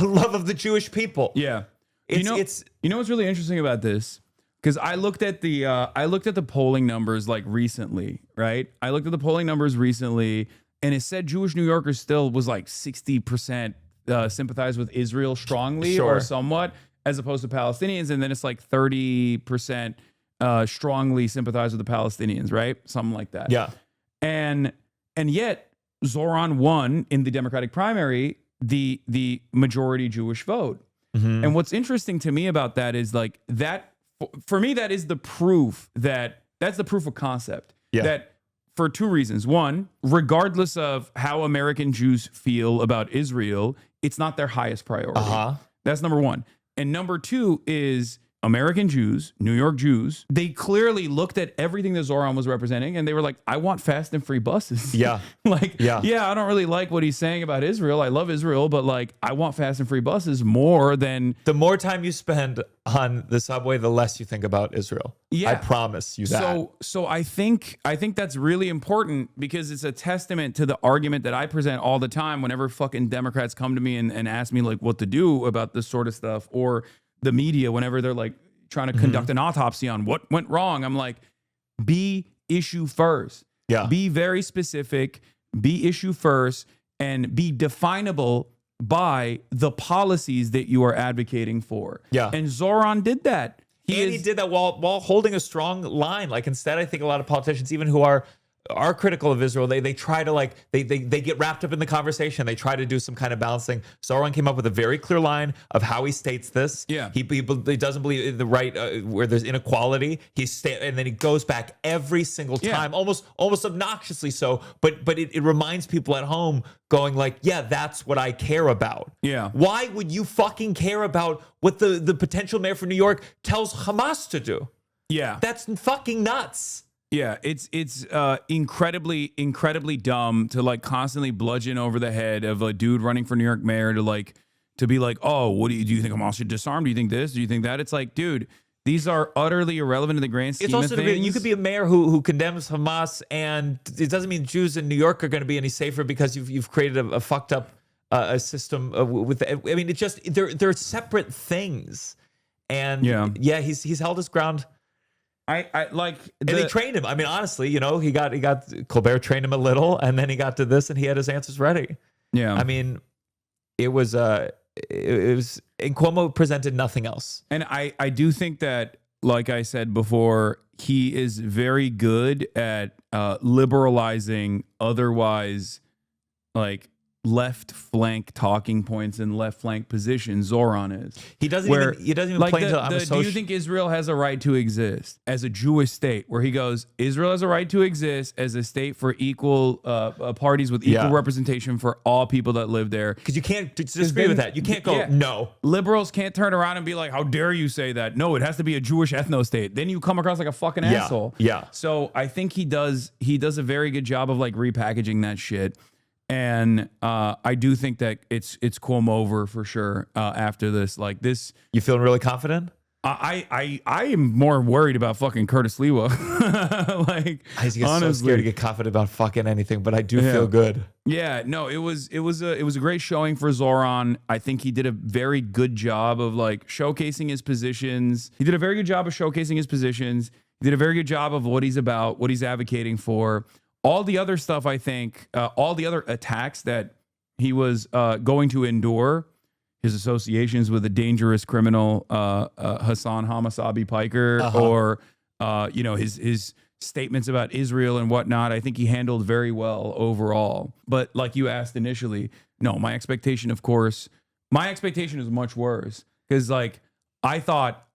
love of the Jewish people. Yeah. You know what's really interesting about this? Because I looked at the polling numbers like recently, right? I looked at the polling numbers recently, and it said Jewish New Yorkers still was like 60% sympathize with Israel strongly or somewhat, as opposed to Palestinians, and then it's like 30% strongly sympathize with the Palestinians, right? Something like that. Yeah. And yet Zohran won in the Democratic primary the majority Jewish vote. Mm-hmm. And what's interesting to me about that is like that. For me, that is the proof that's the proof of concept. Yeah. That for two reasons. One, regardless of how American Jews feel about Israel, it's not their highest priority. That's number one. And number two is American Jews, New York Jews, they clearly looked at everything that Zohran was representing and they were like, I want fast and free buses. Yeah. I don't really like what he's saying about Israel. I love Israel, but like, I want fast and free buses more than... The more time you spend on the subway, the less you think about Israel. Yeah. I promise you that. So I think that's really important because it's a testament to the argument that I present all the time whenever fucking Democrats come to me and ask me like what to do about this sort of stuff, or the media, whenever they're like trying to conduct an autopsy on what went wrong. I'm like, be issue first. Yeah. Be very specific, be issue first, and be definable by the policies that you are advocating for. Yeah. And Zohran did that. He did that while holding a strong line. Like instead, I think a lot of politicians, even who are critical of Israel, they try to like they get wrapped up in the conversation. They try to do some kind of balancing. Zohran came up with a very clear line of how he states this. Yeah, he doesn't believe in the right where there's inequality. And then he goes back every single time, almost obnoxiously so. But it reminds people at home, going like, yeah, that's what I care about. Yeah, why would you fucking care about what the potential mayor for New York tells Hamas to do? Yeah, that's fucking nuts. Yeah, it's incredibly dumb to like constantly bludgeon over the head of a dude running for New York mayor to be like, oh, what do you think Hamas should disarm? Do you think this? Do you think that? It's like, dude, these are utterly irrelevant in the grand scheme of things. You could be a mayor who condemns Hamas, and it doesn't mean Jews in New York are going to be any safer because you've created a fucked up a system with. I mean, it's just they're separate things, and he's held his ground. And they trained him. I mean, honestly, he got Colbert trained him a little, and then he got to this, and he had his answers ready. Yeah, I mean, it was and Cuomo presented nothing else. And I do think that, like I said before, he is very good at liberalizing otherwise like left flank talking points and left flank positions. Zohran is. He doesn't even like play into do you think Israel has a right to exist as a Jewish state? Where he goes, Israel has a right to exist as a state for equal parties with equal representation for all people that live there. Because you can't disagree with that. You can't go no. Liberals can't turn around and be like, how dare you say that? No, it has to be a Jewish ethno state. Then you come across like a fucking asshole. Yeah. So I think he does a very good job of like repackaging that shit. And I do think that it's Cuomo over for sure after this. Like this, you feeling really confident? I am more worried about fucking Curtis Sliwa. Like I get so scared to get confident about fucking anything, but I do feel good. Yeah, no, it was a great showing for Zohran. I think he did a very good job of like showcasing his positions. He did a very good job of showcasing his positions. He did a very good job of what he's about, what he's advocating for. All the other stuff, I think, all the other attacks that he was going to endure, his associations with a dangerous criminal, Hasan Piker, or his statements about Israel and whatnot, I think he handled very well overall. But like you asked initially, no, my expectation is much worse because like I thought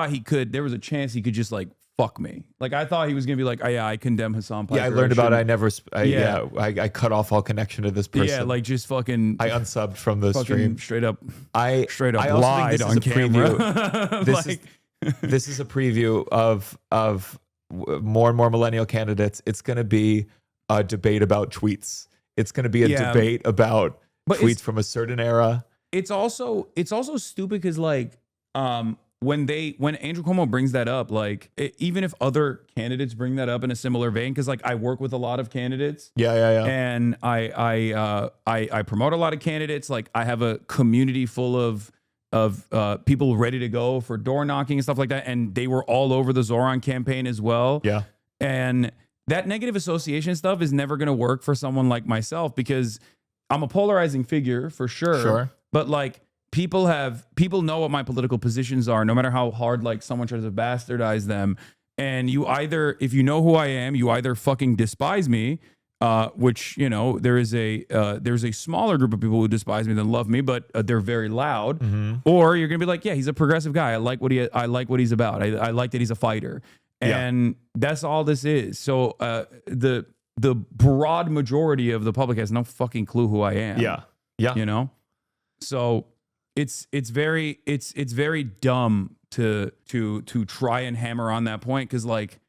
he could. There was a chance he could just like fuck me. Like I thought he was gonna be like, oh yeah, I condemn Hasan Piker. Yeah, I learned about it. I cut off all connection to this person. Yeah, like just fucking. I unsubbed from the stream. Straight up I also lied think on camera. This is a preview of more and more millennial candidates. It's going to be a debate about tweets. It's going to be a debate about tweets from a certain era. It's also stupid because like when Andrew Cuomo brings that up, like even if other candidates bring that up in a similar vein, because like I work with a lot of candidates, and I promote a lot of candidates. Like I have a community full of people ready to go for door knocking and stuff like that, and they were all over the Zohran campaign as well. Yeah, and that negative association stuff is never going to work for someone like myself because I'm a polarizing figure for sure. But like people know what my political positions are, no matter how hard like someone tries to bastardize them. And you either, if you know who I am, you either fucking despise me, which, you know, there's a smaller group of people who despise me than love me, but they're very loud. Or you're gonna be like, yeah, he's a progressive guy. I like what he's about. I like that he's a fighter, and that's all this is. So the broad majority of the public has no fucking clue who I am. You know, so it's very dumb to try and hammer on that point because like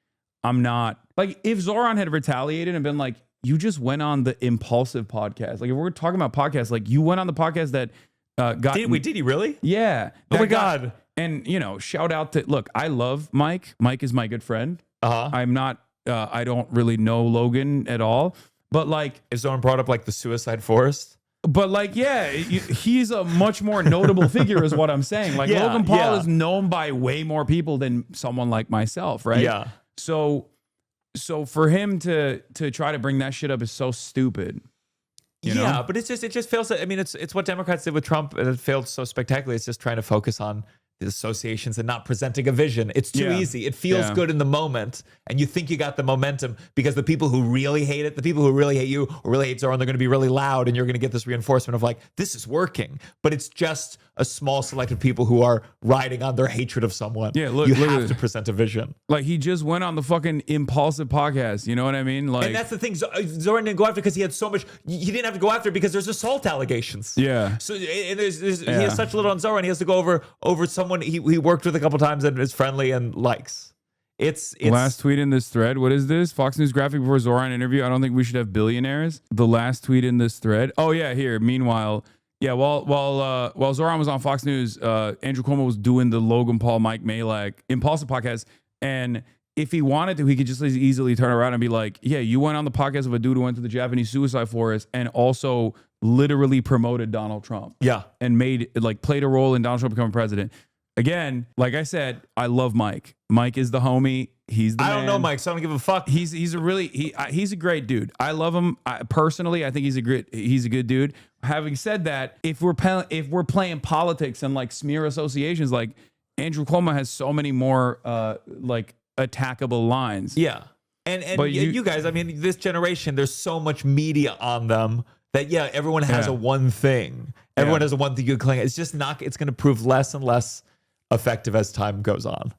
I'm not like if Zohran had retaliated and been like, you just went on the Impulsive podcast. Like if we're talking about podcasts, like you went on the podcast that got. Did he really? Yeah. Oh my God. And you know, shout out to look. I love Mike. Mike is my good friend. I'm not. I don't really know Logan at all. But like, if someone brought up like the Suicide Forest. But like, yeah, he's a much more notable figure, is what I'm saying. Like Logan Paul is known by way more people than someone like myself, right? Yeah. So for him to try to bring that shit up is so stupid. You know? But it just fails. I mean, it's what Democrats did with Trump, and it failed so spectacularly. It's just trying to focus on the associations and not presenting a vision. It's too easy. It feels good in the moment, and you think you got the momentum because the people who really hate it, the people who really hate you or really hate Zohran, they're going to be really loud, and you're going to get this reinforcement of like, this is working. But it's just a small select of people who are riding on their hatred of someone. Yeah, you have to present a vision. Like he just went on the fucking Impulsive podcast. You know what I mean? Like, and that's the thing. Zohran didn't go after because he had so much. He didn't have to go after because there's assault allegations. Yeah. So and he has such little on Zohran. He has to go over someone he worked with a couple times and is friendly and likes. It's last tweet in this thread. What is this? Fox News graphic before Zohran interview. I don't think we should have billionaires. The last tweet in this thread. Oh yeah, here. Meanwhile, yeah, while Zohran was on Fox News, Andrew Cuomo was doing the Logan Paul, Mike Malek Impulsive podcast, and if he wanted to, he could just as easily turn around and be like, yeah, you went on the podcast of a dude who went to the Japanese suicide forest and also literally promoted Donald Trump. Yeah. And played a role in Donald Trump becoming president. Again, like I said, I love Mike. Mike is the homie. He's the man. I don't know Mike, so I don't give a fuck. He's a great dude. I love him personally. I think he's a good dude. Having said that, if we're playing politics and like smear associations, like Andrew Cuomo has so many more like attackable lines. Yeah, and but you guys, I mean, this generation, there's so much media on them that everyone has a one thing. Everyone has a one thing you cling. It's just not. It's going to prove less and less effective as time goes on.